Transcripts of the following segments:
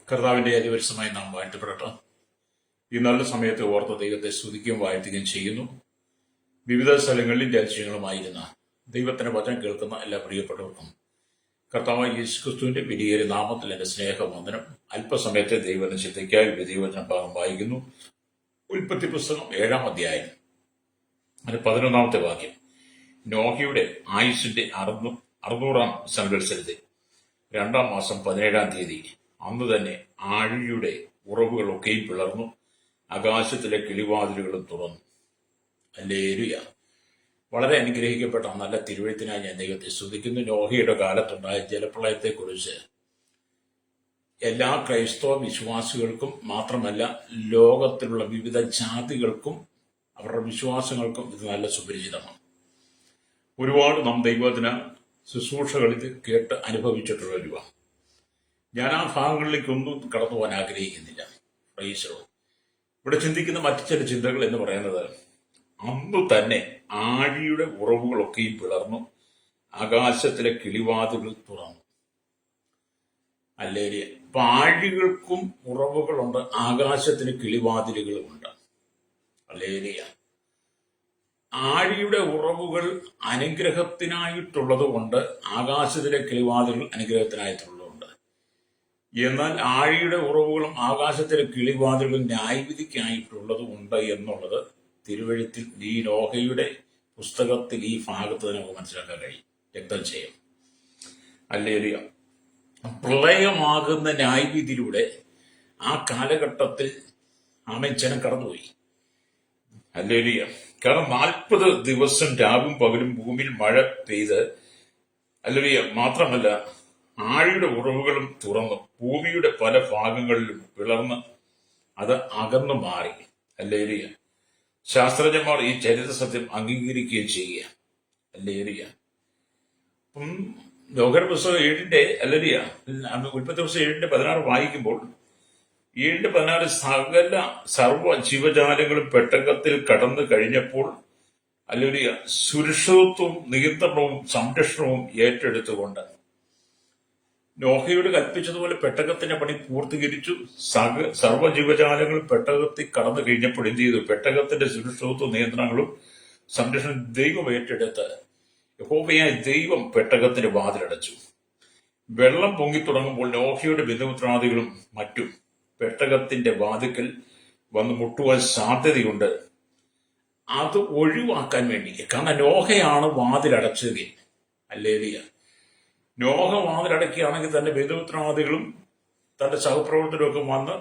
കർത്താവിന്റെ അതിപരിശമായി നാം വാഴ്ത്തപ്പെടട്ടെ. ഈ നല്ല സമയത്ത് ഓർത്ത ദൈവത്തെ സ്തുതിക്കുകയും വാഴ്ത്തുകയും ചെയ്യുന്നു. വിവിധ സ്ഥലങ്ങളിലും രാജ്യങ്ങളുമായിരുന്ന ദൈവത്തിന്റെ വചനം കേൾക്കുന്ന എല്ലാ പ്രിയപ്പെട്ടവർക്കും കർത്താവായ യേശുക്രിസ്തുവിന്റെ വിലയേറിയ നാമത്തിൽ എന്റെ സ്നേഹവന്ദനം. അല്പസമയത്തെ ദൈവത്തിന്റെ ചിന്തയ്ക്കായി ദൈവവചന ഭാഗം വായിക്കുന്നു. ഉൽപ്പത്തി പുസ്തകം 7-ാം അധ്യായം 11-ാമത്തെ വാക്യം. നോഹയുടെ ആയുസ്സിന്റെ 600-ാം സംവത്സരത്തിൽ 2-ാം മാസം 17-ാം തീയതി അന്ന് തന്നെ ആഴിയുടെ ഉറവുകളൊക്കെയും പിളർന്നു, ആകാശത്തിലെ കിളിവാതിലുകളും തുറന്നു. ഹല്ലേലൂയ. വളരെ അനുഗ്രഹിക്കപ്പെട്ട നല്ല തിരുവഴുത്തിനായി ഞാൻ ദൈവത്തെ സ്തുതിക്കുന്നു. നോഹയുടെ കാലത്തുണ്ടായ ജലപ്രളയത്തെക്കുറിച്ച് എല്ലാ ക്രൈസ്തവ വിശ്വാസികൾക്കും മാത്രമല്ല, ലോകത്തിലുള്ള വിവിധ ജാതികൾക്കും അവരുടെ വിശ്വാസങ്ങൾക്കും ഇത് നല്ല സുപരിചിതമാണ്. ഒരുപാട് നാം ദൈവത്തിന് ശുശ്രൂഷകൾ ഇത് കേട്ട് അനുഭവിച്ചിട്ടുള്ളവരുവാ. ഞാൻ ആ ഭാഗങ്ങളിലേക്കൊന്നും കടന്നു പോകാൻ ആഗ്രഹിക്കുന്നില്ല. പ്രൈസോ. ഇവിടെ ചിന്തിക്കുന്ന മറ്റു ചില ചിന്തകൾ എന്ന് പറയുന്നത്, അന്ന് തന്നെ ആഴിയുടെ ഉറവുകളൊക്കെയും പിളർന്നു, ആകാശത്തിലെ കിളിവാതിലുകൾ തുറന്നു. അല്ലേരിയ. അപ്പൊ ആഴികൾക്കും ഉറവുകളുണ്ട്, ആകാശത്തിന് കിളിവാതിലുകളുമുണ്ട്. അല്ലേരിയ. ആഴിയുടെ ഉറവുകൾ അനുഗ്രഹത്തിനായിട്ടുള്ളത് കൊണ്ട് ആകാശത്തിലെ കിളിവാതിലുകൾ അനുഗ്രഹത്തിനായിട്ടുള്ളതുണ്ട്. എന്നാൽ ആഴിയുടെ ഉറവുകളും ആകാശത്തിലെ കിളിവാതിലുകളും ന്യായവിധിക്കായിട്ടുള്ളതുമുണ്ട് എന്നുള്ളത് തിരുവഴുത്തിൽ ഈ നോഹയുടെ പുസ്തകത്തിൽ ഈ ഭാഗത്ത് നമുക്ക് മനസ്സിലാക്കാൻ കഴിയും. രക്തം ചെയ്യും. ഹല്ലേലൂയ. പ്രളയമാകുന്ന ന്യായവിധിയിലൂടെ ആ കാലഘട്ടത്തിൽ ജനം കടന്നുപോയി. ഹല്ലേലൂയ. കാരണം 40 ദിവസം രാവും പകലും ഭൂമിയിൽ മഴ പെയ്ത്, ഹല്ലേലൂയ, മാത്രമല്ല ആഴിയുടെ ഉറവുകളും തുറന്നു, ഭൂമിയുടെ പല ഭാഗങ്ങളിലും പിളർന്ന് അത് അകന്നു മാറി. ഹല്ലേലൂയ. ശാസ്ത്രജ്ഞന്മാർ ഈ ചരിത്ര സത്യം അംഗീകരിക്കുകയും ചെയ്യുക. ഹല്ലേലൂയ. നോഹയുടെ പുസ്തകം 7-ന്റെ ഹല്ലേലൂയ ഉൽപ്പത്തി പുസ്തകം 7-ന്റെ 16 വായിക്കുമ്പോൾ 7-ന്റെ 16 സർവ്വ ജീവജാലങ്ങളും പെട്ടകത്തിൽ കടന്നു കഴിഞ്ഞപ്പോൾ ഹല്ലേലൂയ സുരക്ഷിതത്വവും നിയന്ത്രണവും സംരക്ഷണവും ഏറ്റെടുത്തുകൊണ്ട് നോഹയോട് കൽപ്പിച്ചതുപോലെ പെട്ടകത്തിന്റെ പണി പൂർത്തീകരിച്ചു. സർവ്വ ജീവജാലങ്ങളും പെട്ടകത്തിൽ കടന്നു കഴിഞ്ഞപ്പോൾ എന്ത് ചെയ്തു? പെട്ടകത്തിന്റെ സുരക്ഷിതത്വ നിയന്ത്രണങ്ങളും സംരക്ഷണം ദൈവം ഏറ്റെടുത്ത് യഹോവയായ ദൈവം പെട്ടകത്തിന്റെ വാതിലടച്ചു. വെള്ളം പൊങ്ങിത്തുടങ്ങുമ്പോൾ നോഹയുടെ ബന്ധുമിത്രാദികളും മറ്റും പെട്ടകത്തിന്റെ വാതിക്കൽ വന്ന് മുട്ടുവാൻ സാധ്യതയുണ്ട്. അത് ഒഴിവാക്കാൻ വേണ്ടി, കാരണം നോഹയാണ് വാതിലടച്ചത്. ഹല്ലേലൂയ. നോഹ വാതിലടക്കുകയാണെങ്കിൽ തന്റെ ബന്ധുമിത്രാദികളും തന്റെ സഹപ്രവർത്തകരും ഒക്കെ വന്ന്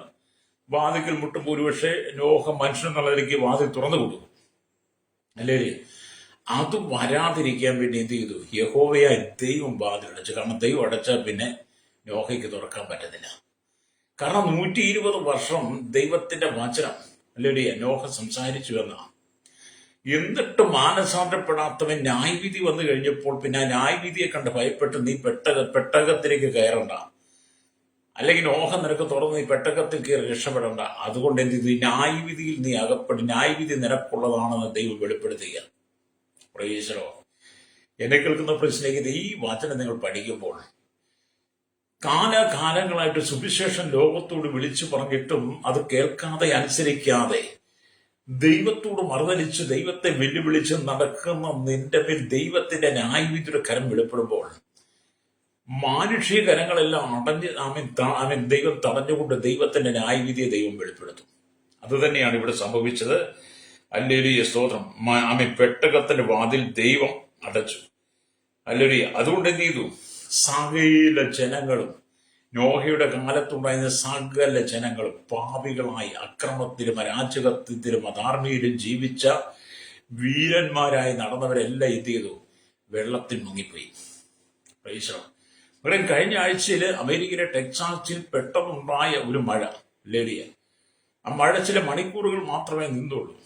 വാതിക്കൽ മുട്ടുമ്പോൾ ഒരുപക്ഷെ നോഹ മനുഷ്യനെന്നുള്ള നിലയ്ക്ക് വാതിൽ തുറന്നു കൊടുക്കും. അല്ലേ? അത് വരാതിരിക്കാൻ വേണ്ടി എന്ത് ചെയ്തു? യഹോവയായ ദൈവം വാതിലടച്ചു. കാരണം ദൈവം അടച്ചാൽ പിന്നെ നോഹയ്ക്ക് തുറക്കാൻ പറ്റത്തില്ല. കാരണം 120 വർഷം ദൈവത്തിന്റെ വചനം, അല്ലേ, നോഹ സംസാരിച്ചു എന്നാണ്. എന്നിട്ട് മാനസാന്തരപ്പെടാത്തവൻ ന്യായവിധി വന്നു കഴിഞ്ഞപ്പോൾ പിന്നെ ആ ന്യായവിധിയെ കണ്ട് ഭയപ്പെട്ട് നീ പെട്ടകത്തിലേക്ക് കയറണ്ട, അല്ലെങ്കിൽ നോഹ നിനക്ക് തുറന്ന് നീ പെട്ടകത്തിൽ കയറി രക്ഷപ്പെടണ്ട. അതുകൊണ്ട് എന്ത് ചെയ്തു? ന്യായവിധിയിൽ നീ അകപ്പെടും, ന്യായവിധി നിനക്കുള്ളതാണെന്ന് ദൈവം വെളിപ്പെടുത്തുക. പ്രൈസലോ. എന്നെ കേൾക്കുന്ന പ്രശ്നേഹിത, ഈ വചനം നിങ്ങൾ പഠിക്കുമ്പോൾ കാലകാലങ്ങളായിട്ട് സുവിശേഷം ലോകത്തോട് വിളിച്ചു പറഞ്ഞിട്ടും അത് കേൾക്കാതെ അനുസരിക്കാതെ ദൈവത്തോട് മറുതലിച്ച് ദൈവത്തെ വെല്ലുവിളിച്ച് നടക്കുന്ന നിന്റെ മേൽ ദൈവത്തിന്റെ ന്യായവിധിയുടെ കരം വെളിപ്പെടുമ്പോൾ മാനുഷിക കരങ്ങളെല്ലാം ദൈവം തടഞ്ഞുകൊണ്ട് ദൈവത്തിന്റെ ന്യായവിധിയെ ദൈവം വെളിപ്പെടുത്തും. അത് തന്നെയാണ് ഇവിടെ സംഭവിച്ചത്. ഹല്ലേലൂയ, സ്തോത്രം. പെട്ടകത്തിന്റെ വാതിൽ ദൈവം അടച്ചു. ഹല്ലേലൂയ. അതുകൊണ്ട് എന്ത് ചെയ്തു? സകല ജനങ്ങളും, നോഹയുടെ കാലത്തുണ്ടായിരുന്ന സകല ജനങ്ങളും പാപികളായി അക്രമത്തിലും അരാജകത്വത്തിലും അധാർമ്മികയിലും ജീവിച്ച വീരന്മാരായി നടന്നവരെല്ലാം എന്ത് ചെയ്തു? വെള്ളത്തിൽ മുങ്ങിപ്പോയി. ഇവിടെ കഴിഞ്ഞ ആഴ്ചയിൽ അമേരിക്കയിലെ ടെക്സാസിൽ പെട്ടെന്നുണ്ടായ ഒരു മഴ, ലേഡിയ, ആ മഴ ചില മണിക്കൂറുകൾ മാത്രമേ നിന്നുള്ളൂ.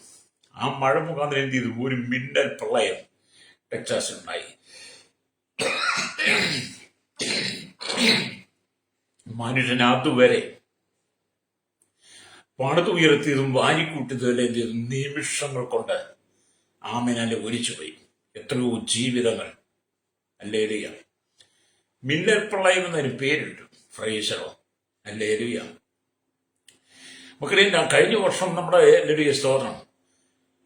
ആ മഴ മുഖാന്തരം എന്ത് ചെയ്തു? ഒരു മിന്നൽ പ്രളയം ടെക്സാസിലുണ്ടായി. മനുഷ്യൻ അതുവരെ പണിതുയർത്തിയതും വാരിക്കൂട്ടിയതും എന്ത് ചെയ്തു? നിമിഷങ്ങൾ കൊണ്ട് ആമേനാലെ ഒലിച്ചുപോയി. എത്രയോ ജീവിതങ്ങൾ. ഹല്ലേലൂയ. മിന്നൽ പ്രളയം എന്നതിന് പേരിട്ടു. ഫ്രൈസറോ. ഹല്ലേലൂയ. നമുക്കറിയാം കഴിഞ്ഞ വർഷം നമ്മുടെ ഹല്ലേലൂയ സ്തോത്രം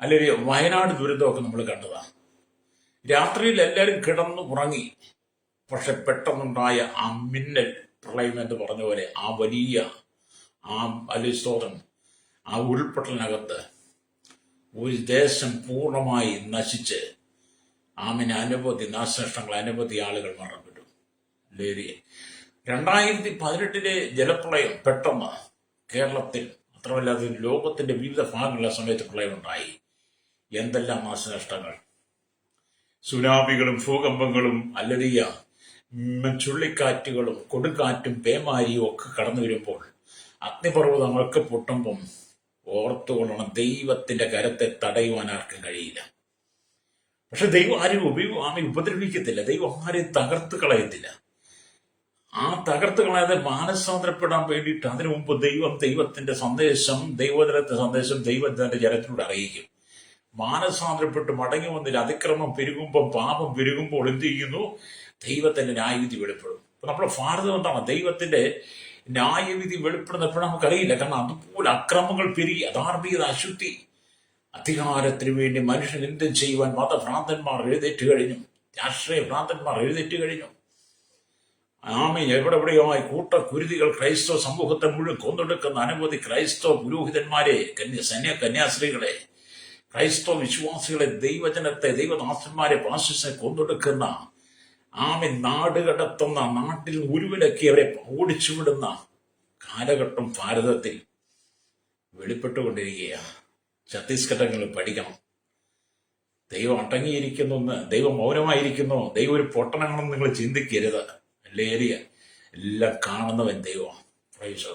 ഹല്ലേലൂയ വയനാട് ദുരിതമൊക്കെ നമ്മൾ കണ്ടതാണ്. രാത്രിയിൽ എല്ലാവരും കിടന്നു ഉറങ്ങി. പക്ഷെ പെട്ടെന്നുണ്ടായ ആ മിന്നൽ പ്രളയം എന്ന് പറഞ്ഞ പോലെ ആ വലിയ ആ ഹല്ലേലൂയ സ്തോത്രം ആ ഉരുൾപൊട്ടലിനകത്ത് ഒരു ദേശം പൂർണ്ണമായി നശിച്ച് അനവധി നാശനഷ്ടങ്ങൾ, അനവധി ആളുകൾ മരണപ്പെട്ടു. ഹല്ലേലൂയ. 2018 ജലപ്രളയം പെട്ടെന്ന് കേരളത്തിൽ മാത്രമല്ലാതെ ലോകത്തിന്റെ വിവിധ ഭാഗങ്ങളിലെ സമയത്ത് പ്രളയമുണ്ടായി. എന്തെല്ലാം നാശനഷ്ടങ്ങൾ! സുനാമികളും ഭൂകമ്പങ്ങളും ഹല്ലേലൂയ ചുള്ളിക്കാറ്റുകളും കൊടുങ്കാറ്റും പേമാരിയും ഒക്കെ കടന്നു വരുമ്പോൾ അഗ്നിപർവ്വതങ്ങൾക്ക് പൊട്ടുമ്പം ഓർത്തുകൊള്ളണം, ദൈവത്തിന്റെ കരത്തെ തടയുവാൻ ആർക്കും കഴിയില്ല. പക്ഷെ ദൈവം ആരും ഉപദ്രവിക്കത്തില്ല. ദൈവം ആരെയും തകർത്ത് കളയത്തില്ല. ആ തകർത്ത് കളയാതെ മാനസാന്തരപ്പെടാൻ വേണ്ടിയിട്ട് അതിനു മുമ്പ് ദൈവത്തിന്റെ സന്ദേശം, ദൈവജനത്തെ സന്ദേശം ദൈവത്തിന്റെ ജനത്തിലൂടെ അറിയിക്കും. മാനസാന്തരപ്പെട്ട് മടങ്ങി വന്നില്ല. അതിക്രമം പെരുകുമ്പോൾ, പാപം പെരുകുമ്പോൾ എന്ത് ചെയ്യുന്നു? ദൈവത്തിന്റെ ന്യായവിധി വെളിപ്പെടും. അപ്പൊ നമ്മുടെ ഭാരതം എന്താണ്? ദൈവത്തിന്റെ ന്യായവിധി വെളിപ്പെടുന്ന എപ്പോഴും നമുക്കറിയില്ല. കാരണം അതുപോലെ അക്രമങ്ങൾ പെരുകി, അധാർമികത, അശുദ്ധി, അധികാരത്തിന് വേണ്ടി മനുഷ്യൻ എന്തും ചെയ്യുവാൻ മതഭ്രാന്തന്മാർ എഴുന്നേറ്റ് കഴിഞ്ഞു. രാഷ്ട്രീയ ഭ്രാന്തന്മാർ എഴുന്നേറ്റ് കഴിഞ്ഞു. എവിടെയായി കൂട്ടക്കുരുതികൾ ക്രൈസ്തവ സമൂഹത്തെ മുഴുവൻ കൊന്നൊടുക്കുന്ന അനവധി ക്രൈസ്തവ പുരോഹിതന്മാരെ, കന്യാസ്ത്രീകളെ, ക്രൈസ്തവ വിശ്വാസികളെ, ദൈവജനത്തെ, ദൈവദാസന്മാരെ, പാസ്റ്റേഴ്സിനെ കൊന്നൊടുക്കുന്ന നാട് കടത്തുന്ന, നാട്ടിൽ ഉരുവിലക്കി അവരെ ഓടിച്ചുവിടുന്ന കാലഘട്ടം ഭാരതത്തിൽ വെളിപ്പെട്ടുകൊണ്ടിരിക്കുകയാണ്. ഛത്തീസ്ഗഡ് പഠിക്കണം. ദൈവം അടങ്ങിയിരിക്കുന്നു, ദൈവം മൗനമായിരിക്കുന്നു, ദൈവം ഒരു പൊട്ടനാണെന്ന് നിങ്ങൾ ചിന്തിക്കരുത്. ഹല്ലേലൂയ. എല്ലാം കാണുന്നവൻ ദൈവമാണ്. പ്രൈസ്.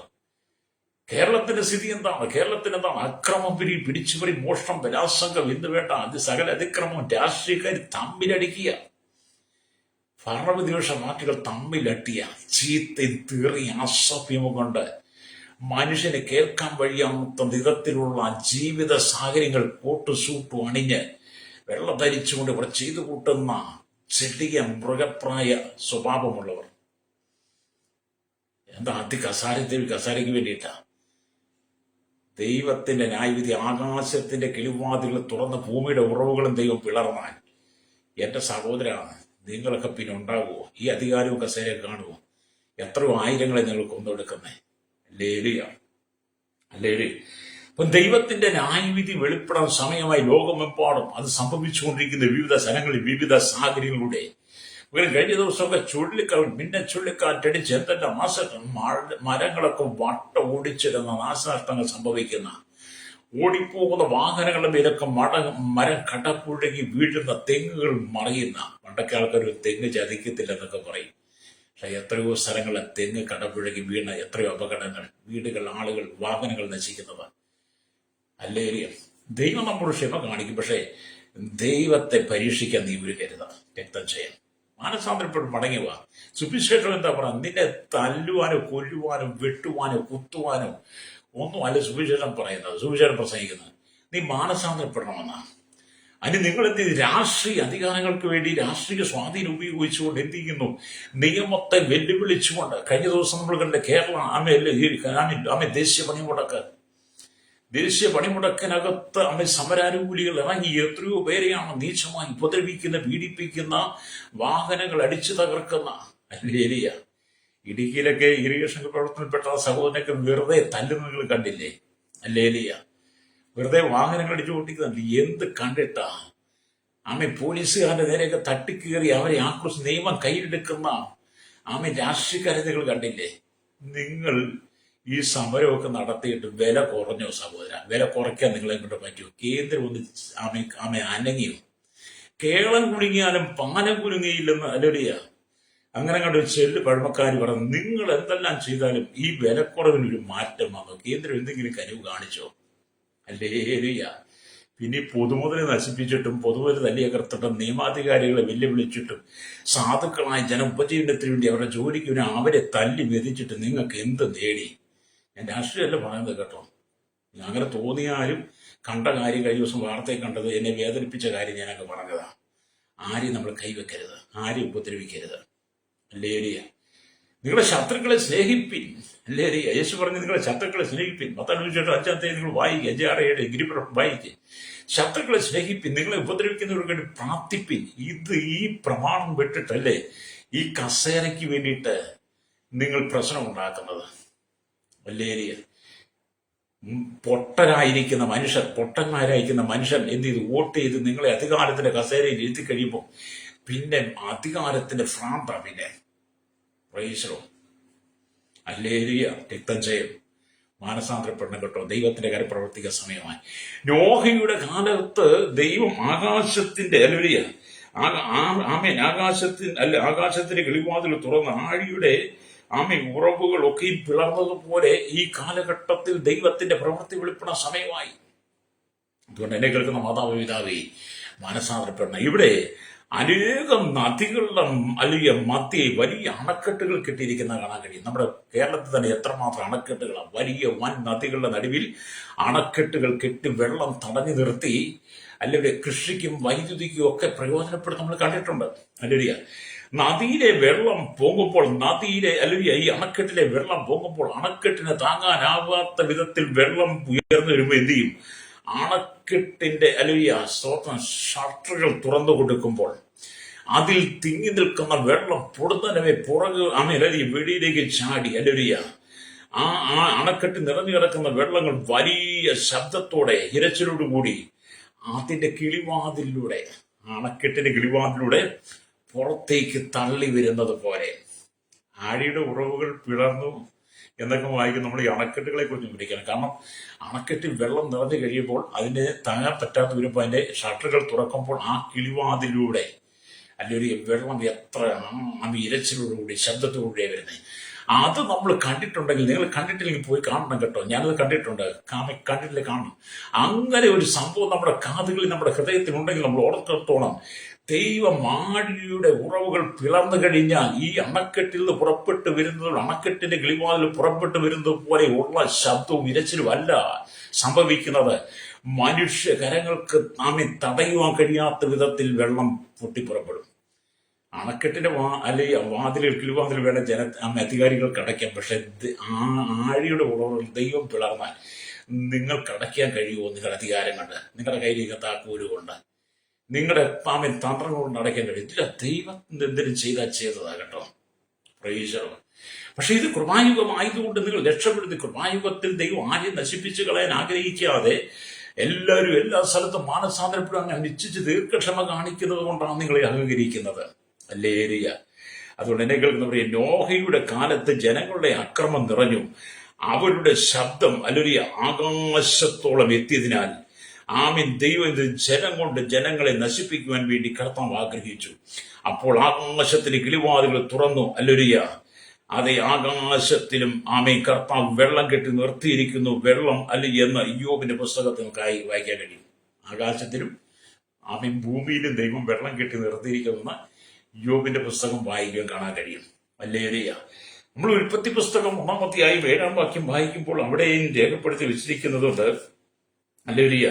കേരളത്തിന്റെ സ്ഥിതി എന്താണ്? കേരളത്തിന് എന്താണ്? അക്രമം, പിടിച്ചുപറി, മോഷണം, ബലാത്സംഗം എന്ന് വേണ്ട അത് സകല അതിക്രമവും. രാഷ്ട്രീയക്കാർ തമ്മിലടിക്കുക, ഭരണവിദ്വേഷ പാർട്ടികൾ തമ്മിലട്ടിയ ചീത്തയും തീറിയ അസഭ്യവും കൊണ്ട് മനുഷ്യന് കേൾക്കാൻ വഴിയാത്ത വിധത്തിലുള്ള ജീവിത സാഹചര്യങ്ങൾ കോട്ടുസൂട്ടും അണിഞ്ഞ് വെള്ളം ധരിച്ചുകൊണ്ട് ഇവിടെ ചെയ്തു കൂട്ടുന്ന ചെടിയ മൃഗപ്രായ സ്വഭാവമുള്ളവർ. എന്താ? കസാരയ്ക്ക് വേണ്ടിയിട്ടാ. ദൈവത്തിന്റെ ന്യായവിധി, ആകാശത്തിന്റെ കിളിവാതികൾ തുറന്ന് ഭൂമിയുടെ ഉറവുകളും ദൈവം പിളർന്നാൽ എന്റെ സഹോദരാണ് നിങ്ങളൊക്കെ പിന്നെ ഉണ്ടാകുമോ? ഈ അധികാരവും കസേര കാണുമോ? എത്രയോ ആയിരങ്ങളെ നിങ്ങൾ കൊന്നൊടുക്കുന്നേ. ഹല്ലേലൂയ. ഹല്ലേലൂയ. അപ്പം ദൈവത്തിന്റെ ന്യായവിധി വെളിപ്പെടാൻ സമയമായി ലോകമെമ്പാടും അത് സംഭവിച്ചുകൊണ്ടിരിക്കുന്ന വിവിധ സ്ഥലങ്ങളിൽ, വിവിധ സാഹചര്യങ്ങളിലൂടെ. കഴിഞ്ഞ ദിവസമൊക്കെ ചുഴലിക്കാറ്റടിച്ച് എന്തെല്ലാം മരങ്ങളൊക്കെ ഓടിച്ചിരുന്ന നാശനഷ്ടങ്ങൾ സംഭവിക്കുന്ന, ഓടിപ്പോകുന്ന വാഹനങ്ങളുടെ മേലൊക്കെ മരം കടപുഴകി വീഴുന്ന, തെങ്ങുകൾ മറിയുന്ന. പണ്ടൊക്കെ ആൾക്കാർ തെങ്ങ് ചതിക്കത്തില്ല എന്നൊക്കെ പറയും. പക്ഷെ എത്രയോ സ്ഥലങ്ങളിൽ തെങ്ങ് കടപുഴകി വീണ എത്രയോ അപകടങ്ങൾ, വീടുകൾ, ആളുകൾ, വാഹനങ്ങൾ നശിക്കുന്നത്. ഹല്ലേലൂയ. ദൈവം നമ്മളോട് ക്ഷമ കാണിക്കും. പക്ഷേ ദൈവത്തെ പരീക്ഷിക്കാൻ നീ ഉരുകരുത്. രക്തം ചെയ്യാൻ മാനസാന്തരപ്പെട്ട് മടങ്ങി വാ. സുവിശേഷം എന്താ പറയുക? നിന്നെ തല്ലുവാനോ കൊല്ലുവാനോ വെട്ടുവാനോ കുത്തുവാനോ ഒന്നും അല്ല സുവിശേഷം പറയുന്നത്, സുവിശേഷം പ്രസംഗിക്കുന്നത്. നീ മാനസാന്തരപ്പെടണമെന്നാണ്. അതിന് നിങ്ങൾ എന്ത് ചെയ്തു? രാഷ്ട്രീയ അധികാരങ്ങൾക്ക് വേണ്ടി രാഷ്ട്രീയ സ്വാധീനം ഉപയോഗിച്ചുകൊണ്ട് എന്ത് ചെയ്യുന്നു? നിയമത്തെ വെല്ലുവിളിച്ചുകൊണ്ട്. കഴിഞ്ഞ ദിവസം നമ്മൾ കണ്ട കേരള ദേശീയ പണിമുടക്കിനകത്ത് സമരാനുകൂലികൾ ഇറങ്ങി എത്രയോ പേരെയാണ് നീചമായി ഉപദ്രവിക്കുന്ന, പീഡിപ്പിക്കുന്ന, വാഹനങ്ങൾ അടിച്ചു തകർക്കുന്ന. ഹല്ലേലൂയ. ഇടുക്കിയിലൊക്കെ ഇറിഗേഷൻ പ്രവർത്തനപ്പെട്ട സഹോദരനൊക്കെ വെറുതെ തല്ലുന്ന നിങ്ങൾ കണ്ടില്ലേ? ഹല്ലേലൂയ. വെറുതെ വാഹനങ്ങൾ അടിച്ചു പൊട്ടിക്കുന്നുണ്ട്. എന്ത് കണ്ടിട്ടാ? പോലീസുകാരുടെ നേരെയൊക്കെ തട്ടിക്കേറി അവരെ ആക്രോശിച്ച് നിയമം കയ്യിലെടുക്കുന്ന രാഷ്ട്രീയക്കാരെ നിങ്ങൾ കണ്ടില്ലേ? നിങ്ങൾ ഈ സമരമൊക്കെ നടത്തിയിട്ട് വില കുറഞ്ഞോ സഹോദര? വില കുറയ്ക്കാൻ നിങ്ങളെ കൊണ്ട് പറ്റുമോ? കേന്ദ്രം ഒന്ന് അനങ്ങിയോ? കേരളം കുലുങ്ങിയാലും പാലം കുലുങ്ങിയില്ലെന്ന് ഹല്ലേലൂയ. അങ്ങനെ കണ്ട് ചെല്ലു പഴമക്കാർ പറഞ്ഞു, നിങ്ങൾ എന്തെല്ലാം ചെയ്താലും ഈ വിലക്കുറവിനൊരു മാറ്റം വന്നു. കേന്ദ്രം എന്തെങ്കിലും കനിവ് കാണിച്ചോ? ഹല്ലേലൂയ. പിന്നെ പൊതുമുതൽ നശിപ്പിച്ചിട്ടും പൊതുമുതൽ തല്ലിയകർത്തിട്ടും നിയമാധികാരികളെ വെല്ലുവിളിച്ചിട്ടും സാധുക്കളായ ഉപജീവനത്തിന് വേണ്ടി അവരുടെ ജോലിക്ക് വേണ്ടി അവരെ തല്ലി മെതിച്ചിട്ട് നിങ്ങൾക്ക് എന്ത് നേടി? ഞാൻ രാഷ്ട്രീയമല്ല പറയുന്നത് കേട്ടോ. അങ്ങനെ തോന്നിയാലും കണ്ട കാര്യം കഴിഞ്ഞ ദിവസം വാർത്തയിൽ കണ്ടത് എന്നെ വേദനിപ്പിച്ച കാര്യം ഞാനങ്ങ് പറഞ്ഞതാണ്. ആരെയും നമ്മൾ കൈവെക്കരുത്, ആരെയും ഉപദ്രവിക്കരുത്. ഹല്ലേലൂയ. നിങ്ങളുടെ ശത്രുക്കളെ സ്നേഹിപ്പിൻ. അല്ലേ? യേശു പറഞ്ഞു നിങ്ങളെ ശത്രുക്കളെ സ്നേഹിപ്പിൻ. മത്തായി സുവിശേഷം 5-ാം നിങ്ങൾ വായിക്കുക, 5-6-7 ഗിരിപ്രവൃത്തി വായിക്കുക. ശത്രുക്കളെ സ്നേഹിപ്പിൻ, നിങ്ങളെ ഉപദ്രവിക്കുന്നവർക്ക് വേണ്ടി പ്രാർത്ഥിപ്പിൻ. ഈ പ്രമാണം വിട്ടിട്ടല്ലേ ഈ കസേരയ്ക്ക് വേണ്ടിയിട്ട് നിങ്ങൾ പ്രശ്നം ഉണ്ടാക്കുന്നത്? അല്ലേ? പൊട്ടന്മാരായിരിക്കുന്ന മനുഷ്യൻ എന്ത് ചെയ്തു? വോട്ട് ചെയ്ത് നിങ്ങളെ അധികാരത്തിന്റെ കസേരയിൽ ഇരുത്തി കഴിയുമ്പോൾ പിന്നെ അധികാരത്തിന്റെ ഭ്രാന്ത. പിന്നെ പ്രൈസലോ, ഹല്ലേലൂയ. രക്തം ചെയ്യും, മാനസാന്തരപ്പെടണം കേട്ടോ. ദൈവത്തിന്റെ കാര്യം പ്രവർത്തിക്കാൻ സമയമായി. നോഹയുടെ കാലത്ത് ദൈവം ആകാശത്തിന്റെ ഹല്ലേലൂയ ആമേൻ ആകാശത്തിന്റെ കിളിവാതിൽ തുറന്ന് ആഴിയുടെ ഉറവുകളൊക്കെയും പിളർന്നതുപോലെ ഈ കാലഘട്ടത്തിൽ ദൈവത്തിന്റെ പ്രവൃത്തി വെളിപ്പെടാൻ സമയമായി. അതുകൊണ്ട് എന്നെ കേൾക്കുന്ന മാതാവ് പിതാവേ, മാനസാന്തരപ്പെടണം. ഇവിടെ അനേകം നദികളുടെ അല്ലെങ്കിൽ മധ്യേ വലിയ അണക്കെട്ടുകൾ കെട്ടിയിരിക്കുന്ന കാണാൻ കഴിയും. നമ്മുടെ കേരളത്തിൽ തന്നെ എത്രമാത്രം അണക്കെട്ടുകളാണ്! വലിയ വൻ നദികളുടെ നടുവിൽ അണക്കെട്ടുകൾ കെട്ടി വെള്ളം തടഞ്ഞു നിർത്തി അല്ലെങ്കിൽ കൃഷിക്കും വൈദ്യുതിക്കും ഒക്കെ പ്രയോജനപ്പെടുത്തി നമ്മൾ കണ്ടിട്ടുണ്ട്. അല്ലെങ്കിൽ നദിയിലെ വെള്ളം പൊങ്ങുമ്പോൾ അല്ലെങ്കിൽ ഈ അണക്കെട്ടിലെ വെള്ളം പൊങ്ങുമ്പോൾ അണക്കെട്ടിന് താങ്ങാനാവാത്ത വിധത്തിൽ വെള്ളം ഉയർന്നു വരുമ്പോൾ എന്ത് ചെയ്യും? അണക്കെട്ടിന്റെ അല്ലെങ്കിൽ ഷട്ടറുകൾ തുറന്നു കൊടുക്കുമ്പോൾ അതിൽ തിങ്ങി നിൽക്കുന്ന വെള്ളം പൊടുന്നനവെ അല്ലെങ്കിൽ വെളിയിലേക്ക് ചാടി അല്ലെങ്കിൽ ആ അണക്കെട്ട് നിറഞ്ഞു കിടക്കുന്ന വെള്ളങ്ങൾ വലിയ ശബ്ദത്തോടെ ഇരച്ചിലോടുകൂടി അതിന്റെ കിളിവാതിലൂടെ, അണക്കെട്ടിന്റെ കിളിവാതിലൂടെ പുറത്തേക്ക് തള്ളി വരുന്നത് പോലെ ആഴിയുടെ ഉറവുകൾ പിളർന്നു എന്നൊക്കെ വായിക്കും. നമ്മൾ ഈ അണക്കെട്ടുകളെ കുറിച്ച് പഠിക്കണം. കാരണം അണക്കെട്ടിൽ വെള്ളം നിറഞ്ഞു കഴിയുമ്പോൾ അതിന് താങ്ങാൻ പറ്റാത്ത വരുമ്പോൾ അതിന്റെ ഷട്ടറുകൾ തുറക്കുമ്പോൾ ആ കിളിവാതിലൂടെ അല്ലെങ്കിൽ വെള്ളം എത്ര ഇരച്ചിലോടുകൂടി ശബ്ദത്തോടുകൂടിയാണ് വരുന്നത്. അത് നമ്മൾ കണ്ടിട്ടുണ്ടെങ്കിൽ, നിങ്ങൾ കണ്ടിട്ടില്ലെങ്കിൽ പോയി കാണണം കേട്ടോ. ഞാനത് കണ്ടിട്ടുണ്ട്, കണ്ടിട്ടില്ല കാണണം. അങ്ങനെ ഒരു സംഭവം നമ്മുടെ കാതുകളിൽ, നമ്മുടെ ഹൃദയത്തിലുണ്ടെങ്കിൽ നമ്മൾ ഓർത്തോണം. ദൈവം ആഴിയുടെ ഉറവുകൾ പിളർന്നു കഴിഞ്ഞാൽ ഈ അണക്കെട്ടിൽ നിന്ന് പുറപ്പെട്ടു വരുന്നത്, അണക്കെട്ടിന്റെ കിളിവാതിൽ പുറപ്പെട്ടു വരുന്നത് പോലെയുള്ള ശബ്ദവും ഇരച്ചിലും അല്ല സംഭവിക്കുന്നത്. മനുഷ്യകരങ്ങൾക്ക് തടയുവാൻ കഴിയാത്ത വിധത്തിൽ വെള്ളം പൊട്ടിപ്പുറപ്പെടും. അണക്കെട്ടിന്റെ അല്ലെങ്കിൽ കിളിവാതിൽ വേണം അധികാരികൾക്ക് അടയ്ക്കാം. പക്ഷെ ആഴിയുടെ ഉറവുകൾ ദൈവം പിളർന്നാൽ നിങ്ങൾക്ക് അടയ്ക്കാൻ കഴിയുമോ? നിങ്ങളുടെ അധികാരം കൊണ്ട്, നിങ്ങളുടെ കയ്യിലേക്ക് താക്കോല് കൊണ്ട്, നിങ്ങളുടെ തന്ത്രങ്ങൾ കൊണ്ട് അടയ്ക്കാൻ കഴിയത്തില്ല. ദൈവം എന്തെങ്കിലും ചെയ്തതാ കേട്ടോ. പ്രൈസലോ. പക്ഷെ ഇത് കൃപായുഗമായതുകൊണ്ട് നിങ്ങൾ രക്ഷപ്പെടുത്തി. കൃപായുഗത്തിൽ ദൈവം ആരെയും നശിപ്പിച്ചു കളയാൻ ആഗ്രഹിക്കാതെ എല്ലാവരും എല്ലാ സ്ഥലത്തും മാനസാന്തരപ്പെടാൻ നിശ്ചിച്ച് ദീർഘക്ഷമ കാണിക്കുന്നത് കൊണ്ടാണ് നിങ്ങളെ അംഗീകരിക്കുന്നത്. ഹല്ലേലൂയ. അതുകൊണ്ട് എന്നെ കേൾക്കുന്നവരെ, നോഹയുടെ കാലത്ത് ജനങ്ങളുടെ അക്രമം നിറഞ്ഞു. അവരുടെ ശബ്ദം അല്ലെങ്കിൽ ആകാശത്തോളം എത്തിയതിനാൽ ദൈവം ജനം കൊണ്ട് ജനങ്ങളെ നശിപ്പിക്കുവാൻ വേണ്ടി കർത്താവ് ആഗ്രഹിച്ചു. അപ്പോൾ ആകാശത്തിന് കിളിവാതിലുകൾ തുറന്നു. ഹല്ലേലൂയ. അതേ ആകാശത്തിലും കർത്താവ് വെള്ളം കെട്ടി നിർത്തിയിരിക്കുന്നു. വെള്ളം എന്ന് ഇയ്യോബിന്റെ പുസ്തകത്തിൽ നമുക്കായി വായിക്കാൻ കഴിയും. ആകാശത്തിലും ഭൂമിയിലും ദൈവം വെള്ളം കെട്ടി നിർത്തിയിരിക്കുന്ന ഇയ്യോബിന്റെ പുസ്തകം വായിക്കാൻ കാണാൻ കഴിയും. ഹല്ലേലൂയ. നമ്മൾ ഉൽപ്പത്തി പുസ്തകം 1-ാം അധ്യായം 7-ാം വാക്യം വായിക്കുമ്പോൾ അവിടെയും രേഖപ്പെടുത്തി വെച്ചിരിക്കുന്നതുകൊണ്ട് ഹല്ലേലൂയ,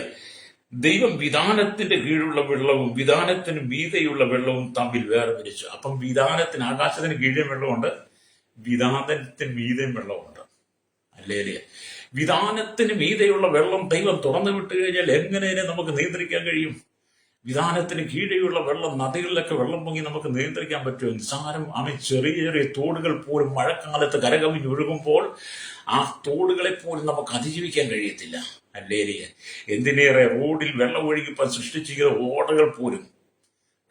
ദൈവം വിധാനത്തിന്റെ കീഴിലുള്ള വെള്ളവും വിധാനത്തിന് മീതെയുള്ള വെള്ളവും തമ്മിൽ വേർതിരിച്ചു. അപ്പം വിധാനത്തിന്, ആകാശത്തിന് കീഴേ വെള്ളമുണ്ട്, വിധാനത്തിന് മീതെയും വെള്ളമുണ്ട്. ഹല്ലേലൂയ. വിധാനത്തിന് മീതെയുള്ള വെള്ളം ദൈവം തുറന്നു വിട്ടു കഴിഞ്ഞാൽ എങ്ങനെ നമുക്ക് നിയന്ത്രിക്കാൻ കഴിയും? വിധാനത്തിന് കീഴെയുള്ള വെള്ളം, നദികളിലൊക്കെ വെള്ളം പൊങ്ങി നമുക്ക് നിയന്ത്രിക്കാൻ പറ്റുമോ? നിസ്സാരം ചെറിയ ചെറിയ തോടുകൾ പോലും മഴക്കാലത്ത് കരകവിഞ്ഞൊഴുകുമ്പോൾ ആ തോടുകളെ പോലും നമുക്ക് അതിജീവിക്കാൻ കഴിയത്തില്ല. ഹല്ലേലൂയ. എന്തിനേറെ റോഡിൽ വെള്ളം ഒഴുകിപ്പോൾ സൃഷ്ടിച്ചിരിക്കുന്ന ഓടകൾ പോലും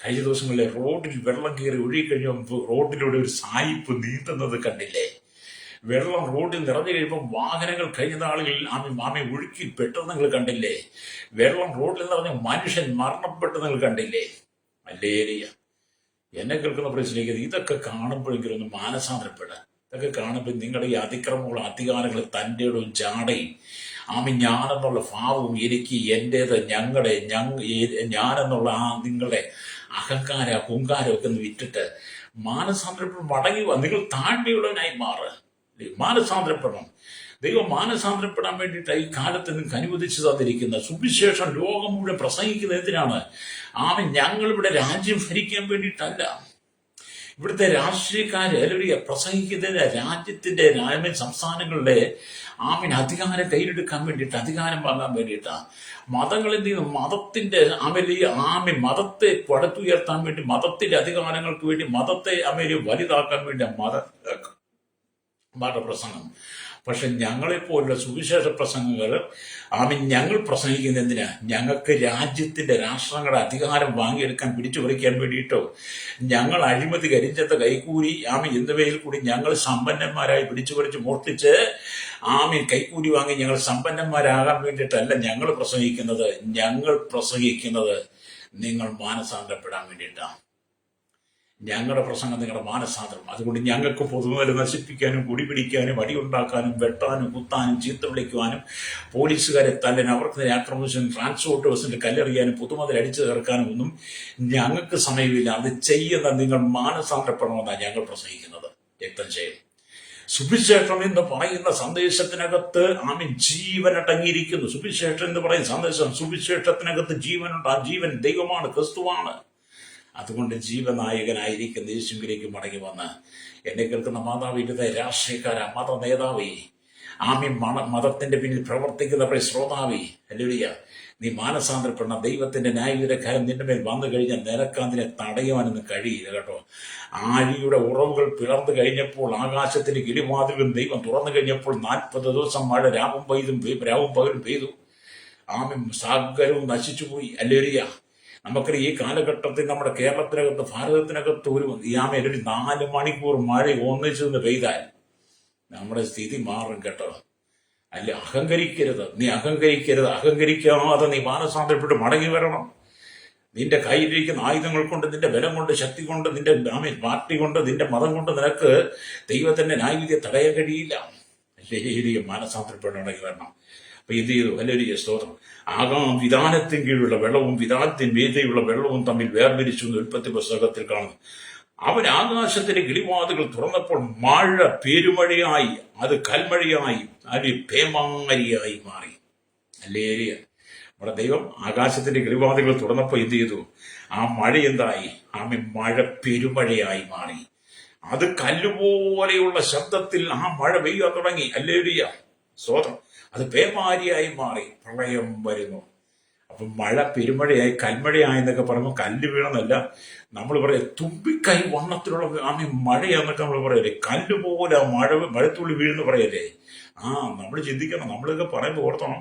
കഴിഞ്ഞ ദിവസങ്ങളിലെ റോഡിൽ വെള്ളം കയറി ഒഴുകിക്കഴിഞ്ഞപ്പോൾ റോഡിലൂടെ ഒരു സായിപ്പ് നീന്തുന്നത് കണ്ടില്ലേ? വെള്ളം റോഡിൽ നിറഞ്ഞു കഴിയുമ്പോൾ വാഹനങ്ങൾ കഴിഞ്ഞ നാളുകളിൽ ഒഴുക്കി പെട്ടെന്ന് നിങ്ങൾ കണ്ടില്ലേ? വെള്ളം റോഡിൽ നിറഞ്ഞ മനുഷ്യൻ മരണപ്പെട്ടു നിങ്ങൾ കണ്ടില്ലേ? ഹല്ലേലൂയ. എന്നെ കേൾക്കുന്ന പ്രശ്നം ഇതൊക്കെ കാണുമ്പോഴെങ്കിലും ഒന്ന് മാനസാന്തരപ്പെടുക. ഇതൊക്കെ കാണുമ്പോൾ നിങ്ങളുടെ ഈ അതിക്രമങ്ങളും അധികാരങ്ങളും തൻ്റെയും ജാടയും ഞാനെന്നുള്ള ഭാവവും എനിക്ക് എൻ്റേത് ഞങ്ങളുടെ ഞാനെന്നുള്ള നിങ്ങളുടെ അഹങ്കാര ഹുങ്കാരമൊക്കെ ഒന്ന് വിറ്റിട്ട് മാനസാന്തരപ്പെടണം. മടങ്ങി നിങ്ങൾ താഴ്മയുള്ളവനായി മാറുക. മാനസാന്തരപ്പെടണം. ദൈവം മാനസാന്തരപ്പെടാൻ വേണ്ടിയിട്ട് ഈ കാലത്ത് നിങ്ങൾക്ക് അനുവദിച്ചു തന്നിരിക്കുന്ന സുവിശേഷം ലോകം മുഴുവൻ പ്രസംഗിക്കുന്നത് എന്തിനാണ്? ഞങ്ങളിവിടെ രാജ്യം ഭരിക്കാൻ വേണ്ടിയിട്ടല്ല. ഇവിടുത്തെ രാഷ്ട്രീയക്കാര് അല്ലെങ്കിൽ പ്രസംഗിക്കുന്നതിന് രാജ്യത്തിന്റെ സംസ്ഥാനങ്ങളുടെ അധികാരം കയ്യിലെടുക്കാൻ വേണ്ടിയിട്ട്, അധികാരം വാങ്ങാൻ വേണ്ടിയിട്ടാണ്. മതങ്ങൾ എന്ത് ചെയ്യുന്നു? മതത്തെ പടുത്തുയർത്താൻ വേണ്ടി, മതത്തിന്റെ അധികാരങ്ങൾക്ക് വേണ്ടി, മതത്തെ വലുതാക്കാൻ വേണ്ടി മതപ്രസംഗം. പക്ഷെ ഞങ്ങളെപ്പോലുള്ള സുവിശേഷ പ്രസംഗങ്ങൾ ഞങ്ങൾ പ്രസംഗിക്കുന്ന എന്തിനാ? ഞങ്ങൾക്ക് രാജ്യത്തിന്റെ രാഷ്ട്രങ്ങളുടെ അധികാരം വാങ്ങിയെടുക്കാൻ, പിടിച്ചു പറിക്കാൻ വേണ്ടിയിട്ടോ, ഞങ്ങൾ അഴിമതി കരിഞ്ചത്ത കൈക്കൂലി എന്നിവയിൽ കൂടി ഞങ്ങൾ സമ്പന്നന്മാരായി പിടിച്ചു പറിച്ച് മോഷ്ടിച്ച് കൈക്കൂലി വാങ്ങി ഞങ്ങൾ സമ്പന്നന്മാരാകാൻ വേണ്ടിയിട്ടല്ല ഞങ്ങൾ പ്രസംഗിക്കുന്നത്. ഞങ്ങൾ പ്രസംഗിക്കുന്നത് നിങ്ങൾ മാനസാന്തരപ്പെടാൻ വേണ്ടിയിട്ടാണ്. ഞങ്ങളുടെ പ്രസംഗം നിങ്ങളുടെ മാനസാന്തരം. അതുകൊണ്ട് ഞങ്ങൾക്ക് പൊതുമുതൽ നശിപ്പിക്കാനും, കുടിപിടിക്കാനും, അടിയുണ്ടാക്കാനും, വെട്ടാനും, കുത്താനും, ചീത്ത വിളിക്കുവാനും, പോലീസുകാരെ തല്ലാനും, അവർക്ക് നേരെ ആക്രമിച്ചാനും, ട്രാൻസ്പോർട്ടേഴ്സിന്റെ കല്ലെറിയാനും, പൊതുമുതൽ അടിച്ചു തീർക്കാനും ഒന്നും ഞങ്ങൾക്ക് സമയമില്ല. അത് ചെയ്യുന്ന നിങ്ങൾ മാനസാന്തരപ്പെടണമെന്നാണ് ഞങ്ങൾ പ്രസംഗിക്കുന്നത്. രക്തം ചെയ്യും. സുവിശേഷം എന്ന് പറയുന്ന സന്ദേശത്തിനകത്ത് ജീവൻ അടങ്ങിയിരിക്കുന്നു. സുവിശേഷം എന്ന് പറയുന്ന സന്ദേശം, സുവിശേഷത്തിനകത്ത് ജീവനുണ്ട്. ആ ജീവൻ ദൈവമാണ്, ക്രിസ്തുവാണ്. അതുകൊണ്ട് ജീവനായകനായിരിക്കുന്ന യേശുവിലേക്ക് മടങ്ങി വന്ന് എന്നെ കേൾക്കുന്ന മാതാവിന്റെ രാഷ്ട്രീയക്കാര, മത നേതാവേ, മതത്തിന്റെ പിന്നിൽ പ്രവർത്തിക്കുന്നവരെ ശ്രോതാവേ, ഹല്ലേലൂയ, നീ മാനസാന്തരപ്പെടണം. ദൈവത്തിന്റെ ന്യായവിധിക്കാരൻ നിന്റെ മേൽ വന്നു കഴിഞ്ഞാൽ നിനക്കതിനെ തടയുവാനൊന്നും കഴിയില്ല കേട്ടോ. ആഴിയുടെ ഉറവുകൾ പിളർന്നു കഴിഞ്ഞപ്പോൾ, ആകാശത്തിന്റെ കിളിവാതിലും ദൈവം തുറന്നു കഴിഞ്ഞപ്പോൾ 40 ദിവസം മഴ രാവും പകലും പെയ്തു. സാഗരവും നശിച്ചുപോയി. ഹല്ലേലൂയ. നമുക്കറിയാം, ഈ കാലഘട്ടത്തിൽ നമ്മുടെ കേരളത്തിനകത്ത്, ഭാരതത്തിനകത്ത് ഒരു 4 മണിക്കൂർ മഴ ഒന്നിച്ചെന്ന് പെയ്താൽ നമ്മുടെ സ്ഥിതി മാറും കേട്ടോ. അല്ല, അഹങ്കരിക്കരുത്. നീ അഹങ്കരിക്കാതെ നീ മാനസാന്തരപ്പെട്ട് മടങ്ങി വരണം. നിന്റെ കയ്യിലിരിക്കുന്ന ആയുധങ്ങൾ കൊണ്ട്, നിന്റെ ബലം കൊണ്ട്, ശക്തി കൊണ്ട്, നിന്റെ പാർട്ടി കൊണ്ട്, നിന്റെ മതം കൊണ്ട് നിനക്ക് ദൈവത്തിന്റെ ന്യായവിധിയെ തടയാൻ കഴിയില്ല. അല്ലേ, മാനസാന്തരപ്പെട്ട് മടങ്ങി വരണം. അപ്പൊ ഇത് ചെയ്തു. ഹല്ലേലൂയ, സ്തോത്രം. വിധാനത്തിന് കീഴിലുള്ള വെള്ളവും വിധാനത്തിന് മീതെയുള്ള വെള്ളവും തമ്മിൽ വേർതിരിച്ചു എന്ന് ഉൽപ്പത്തി പുസ്തകത്തിൽ കാണുന്നു. അവൻ ആകാശത്തിന്റെ കിളിവാതികൾ തുറന്നപ്പോൾ മഴ പെരുമഴയായി, അത് കൽമഴയായി, അത് പേമാരിയായി മാറി. ഹല്ലേലൂയ. നമ്മുടെ ദൈവം ആകാശത്തിന്റെ കിളിവാതികൾ തുറന്നപ്പോൾ എന്ത് ചെയ്തു? ആ മഴ എന്തായി? മഴ പെരുമഴയായി മാറി. അത് കല്ലുപോലെയുള്ള ശബ്ദത്തിൽ ആ മഴ പെയ്യാൻ തുടങ്ങി. ഹല്ലേലൂയ, സ്തോത്രം. അത് പേമാരിയായി മാറി. പ്രളയം വരുന്നു. അപ്പൊ മഴ പെരുമഴയായി, കൽമഴയായി എന്നൊക്കെ പറയുമ്പോൾ കല്ല് വീണെന്നല്ല, നമ്മൾ പറയാം തുമ്പിക്കൈ വണ്ണത്തിലുള്ള മഴയാന്നൊക്കെ നമ്മൾ പറയല്ലേ. കല്ലുപോലെ മഴത്തുള്ളി വീഴുന്ന പറയല്ലേ. നമ്മൾ ചിന്തിക്കണം. നമ്മളൊക്കെ പറയുമ്പോൾ ഓർത്തണം,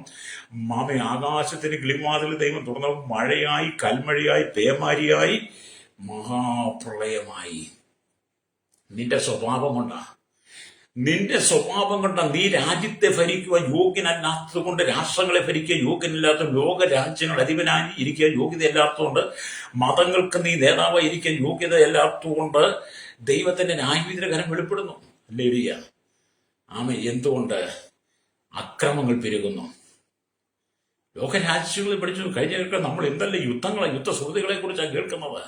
ആകാശത്തിന് കിളിമാതിൽ ദൈവം തുറന്നപ്പോൾ മഴയായി, കൽമഴയായി, പേമാരിയായി, മഹാപ്രളയമായി. നിന്റെ സ്വഭാവം കൊണ്ടാ നീ രാജ്യത്തെ ഭരിക്കുവാൻ യോഗ്യനല്ലാത്തത് കൊണ്ട്, രാഷ്ട്രങ്ങളെ ഭരിക്കാൻ യോഗ്യനില്ലാത്ത, ലോക രാജ്യങ്ങൾ അധിപനായി ഇരിക്കാൻ യോഗ്യതയല്ലാത്തതുകൊണ്ട്, മതങ്ങൾക്ക് നീ നേതാവായി ഇരിക്കാൻ യോഗ്യതയല്ലാത്തതുകൊണ്ട് ദൈവത്തിന്റെ ന്യായവിധിയുടെ കരം വെളിപ്പെടുന്നു. ഹല്ലേലൂയ. എന്തുകൊണ്ട്? അക്രമങ്ങൾ പെരുകുന്നു. ലോകരാജ്യങ്ങളിൽ പഠിച്ചു കഴിഞ്ഞ നമ്മൾ എന്തെല്ലാം യുദ്ധശ്രുതികളെ കുറിച്ചാണ് കേൾക്കുന്നത്.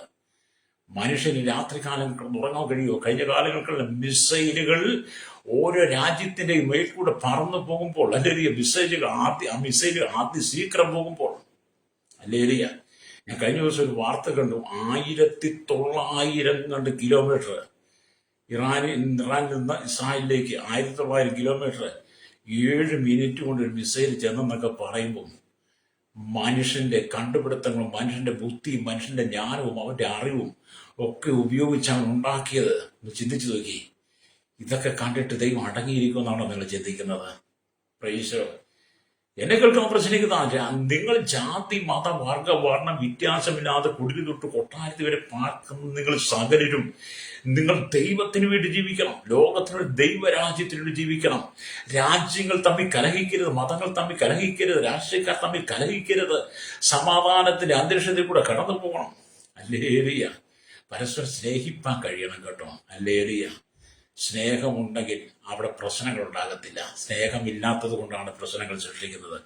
മനുഷ്യന് രാത്രികാലം ഉറങ്ങാൻ കഴിയുമോ? കഴിഞ്ഞ കാലങ്ങൾക്കുള്ള മിസൈലുകൾ ഓരോ രാജ്യത്തിന്റെ മേൽക്കൂടെ പറന്നു പോകുമ്പോൾ, അല്ലെങ്കിൽ മിസൈലുകൾ ആദ്യം ശീഘ്രം പോകുമ്പോൾ, അല്ലെങ്കിൽ ഞാൻ കഴിഞ്ഞ ദിവസം ഒരു വാർത്ത കണ്ടു. 1900 കിലോമീറ്റർ ഇറാനിൽ നിന്ന് ഇസ്രായേലിലേക്ക് 1900 കിലോമീറ്റർ 7 മിനിറ്റ് കൊണ്ട് ഒരു മിസൈൽ ചെന്നെന്നൊക്കെ പറയുമ്പോൾ, മനുഷ്യന്റെ കണ്ടുപിടുത്തങ്ങളും, മനുഷ്യന്റെ ബുദ്ധിയും, മനുഷ്യന്റെ ജ്ഞാനവും, അവന്റെ അറിവും ഒക്കെ ഉപയോഗിച്ച് അവൻ ഉണ്ടാക്കിയത് ചിന്തിച്ചു നോക്കി. ഇതൊക്കെ കണ്ടിട്ട് ദൈവം അടങ്ങിയിരിക്കുമെന്നാണോ നിങ്ങൾ ചിന്തിക്കുന്നത്? പ്രൈസ്. എന്നെ കേൾക്കാൻ പ്രശ്നിക്കുന്ന നിങ്ങൾ ജാതി, മത, വർഗ, വർണ്ണം വ്യത്യാസമില്ലാതെ കുടിൽ തൊട്ട് കൊട്ടാരത്തിൽ വരെ പാർക്കുന്ന നിങ്ങൾ സകലരും, നിങ്ങൾ ദൈവത്തിന് വേണ്ടി ജീവിക്കണം. ലോകത്തിനുള്ള ദൈവരാജ്യത്തിന് വേണ്ടി ജീവിക്കണം. രാജ്യങ്ങൾ തമ്മിൽ കലഹിക്കരുത്, മതങ്ങൾ തമ്മിൽ കലഹിക്കരുത്, രാഷ്ട്രീയക്കാർ തമ്മിൽ കലഹിക്കരുത്. സമാധാനത്തിന്റെ അന്തരീക്ഷത്തിൽ കൂടെ കടന്നു പോകണം. ഹല്ലേലൂയ. പരസ്പരം സ്നേഹിപ്പാൻ കഴിയണം കേട്ടോ. ഹല്ലേലൂയ. സ്നേഹമുണ്ടെങ്കിൽ അവിടെ പ്രശ്നങ്ങൾ ഉണ്ടാകത്തില്ല. സ്നേഹമില്ലാത്തത് കൊണ്ടാണ് പ്രശ്നങ്ങൾ സൃഷ്ടിക്കുന്നത്.